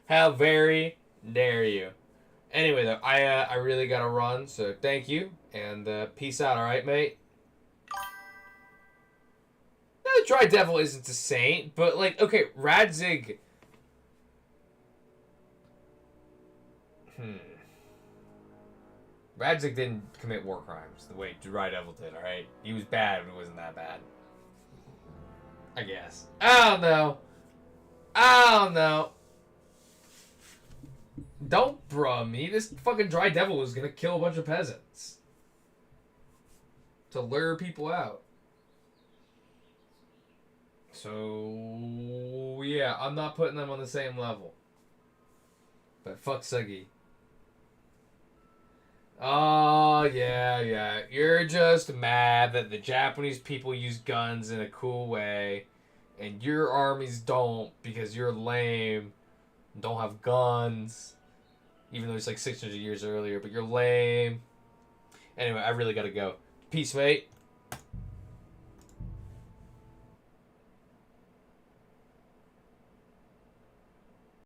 How very dare you? Anyway, though, I really gotta run. So thank you and peace out. All right, mate. No, the Dry Devil isn't a saint, but like, okay, Radzig. Radzig didn't commit war crimes the way Dry Devil did, alright? He was bad, but it wasn't that bad. I guess. I don't know. I don't know. Don't bruh me. This fucking Dry Devil was gonna kill a bunch of peasants. To lure people out. So, yeah, I'm not putting them on the same level. But fuck Suggy. Oh, yeah. You're just mad that the Japanese people use guns in a cool way, and your armies don't because you're lame, don't have guns, even though it's like 600 years earlier, but you're lame. Anyway, I really gotta go. Peace, mate.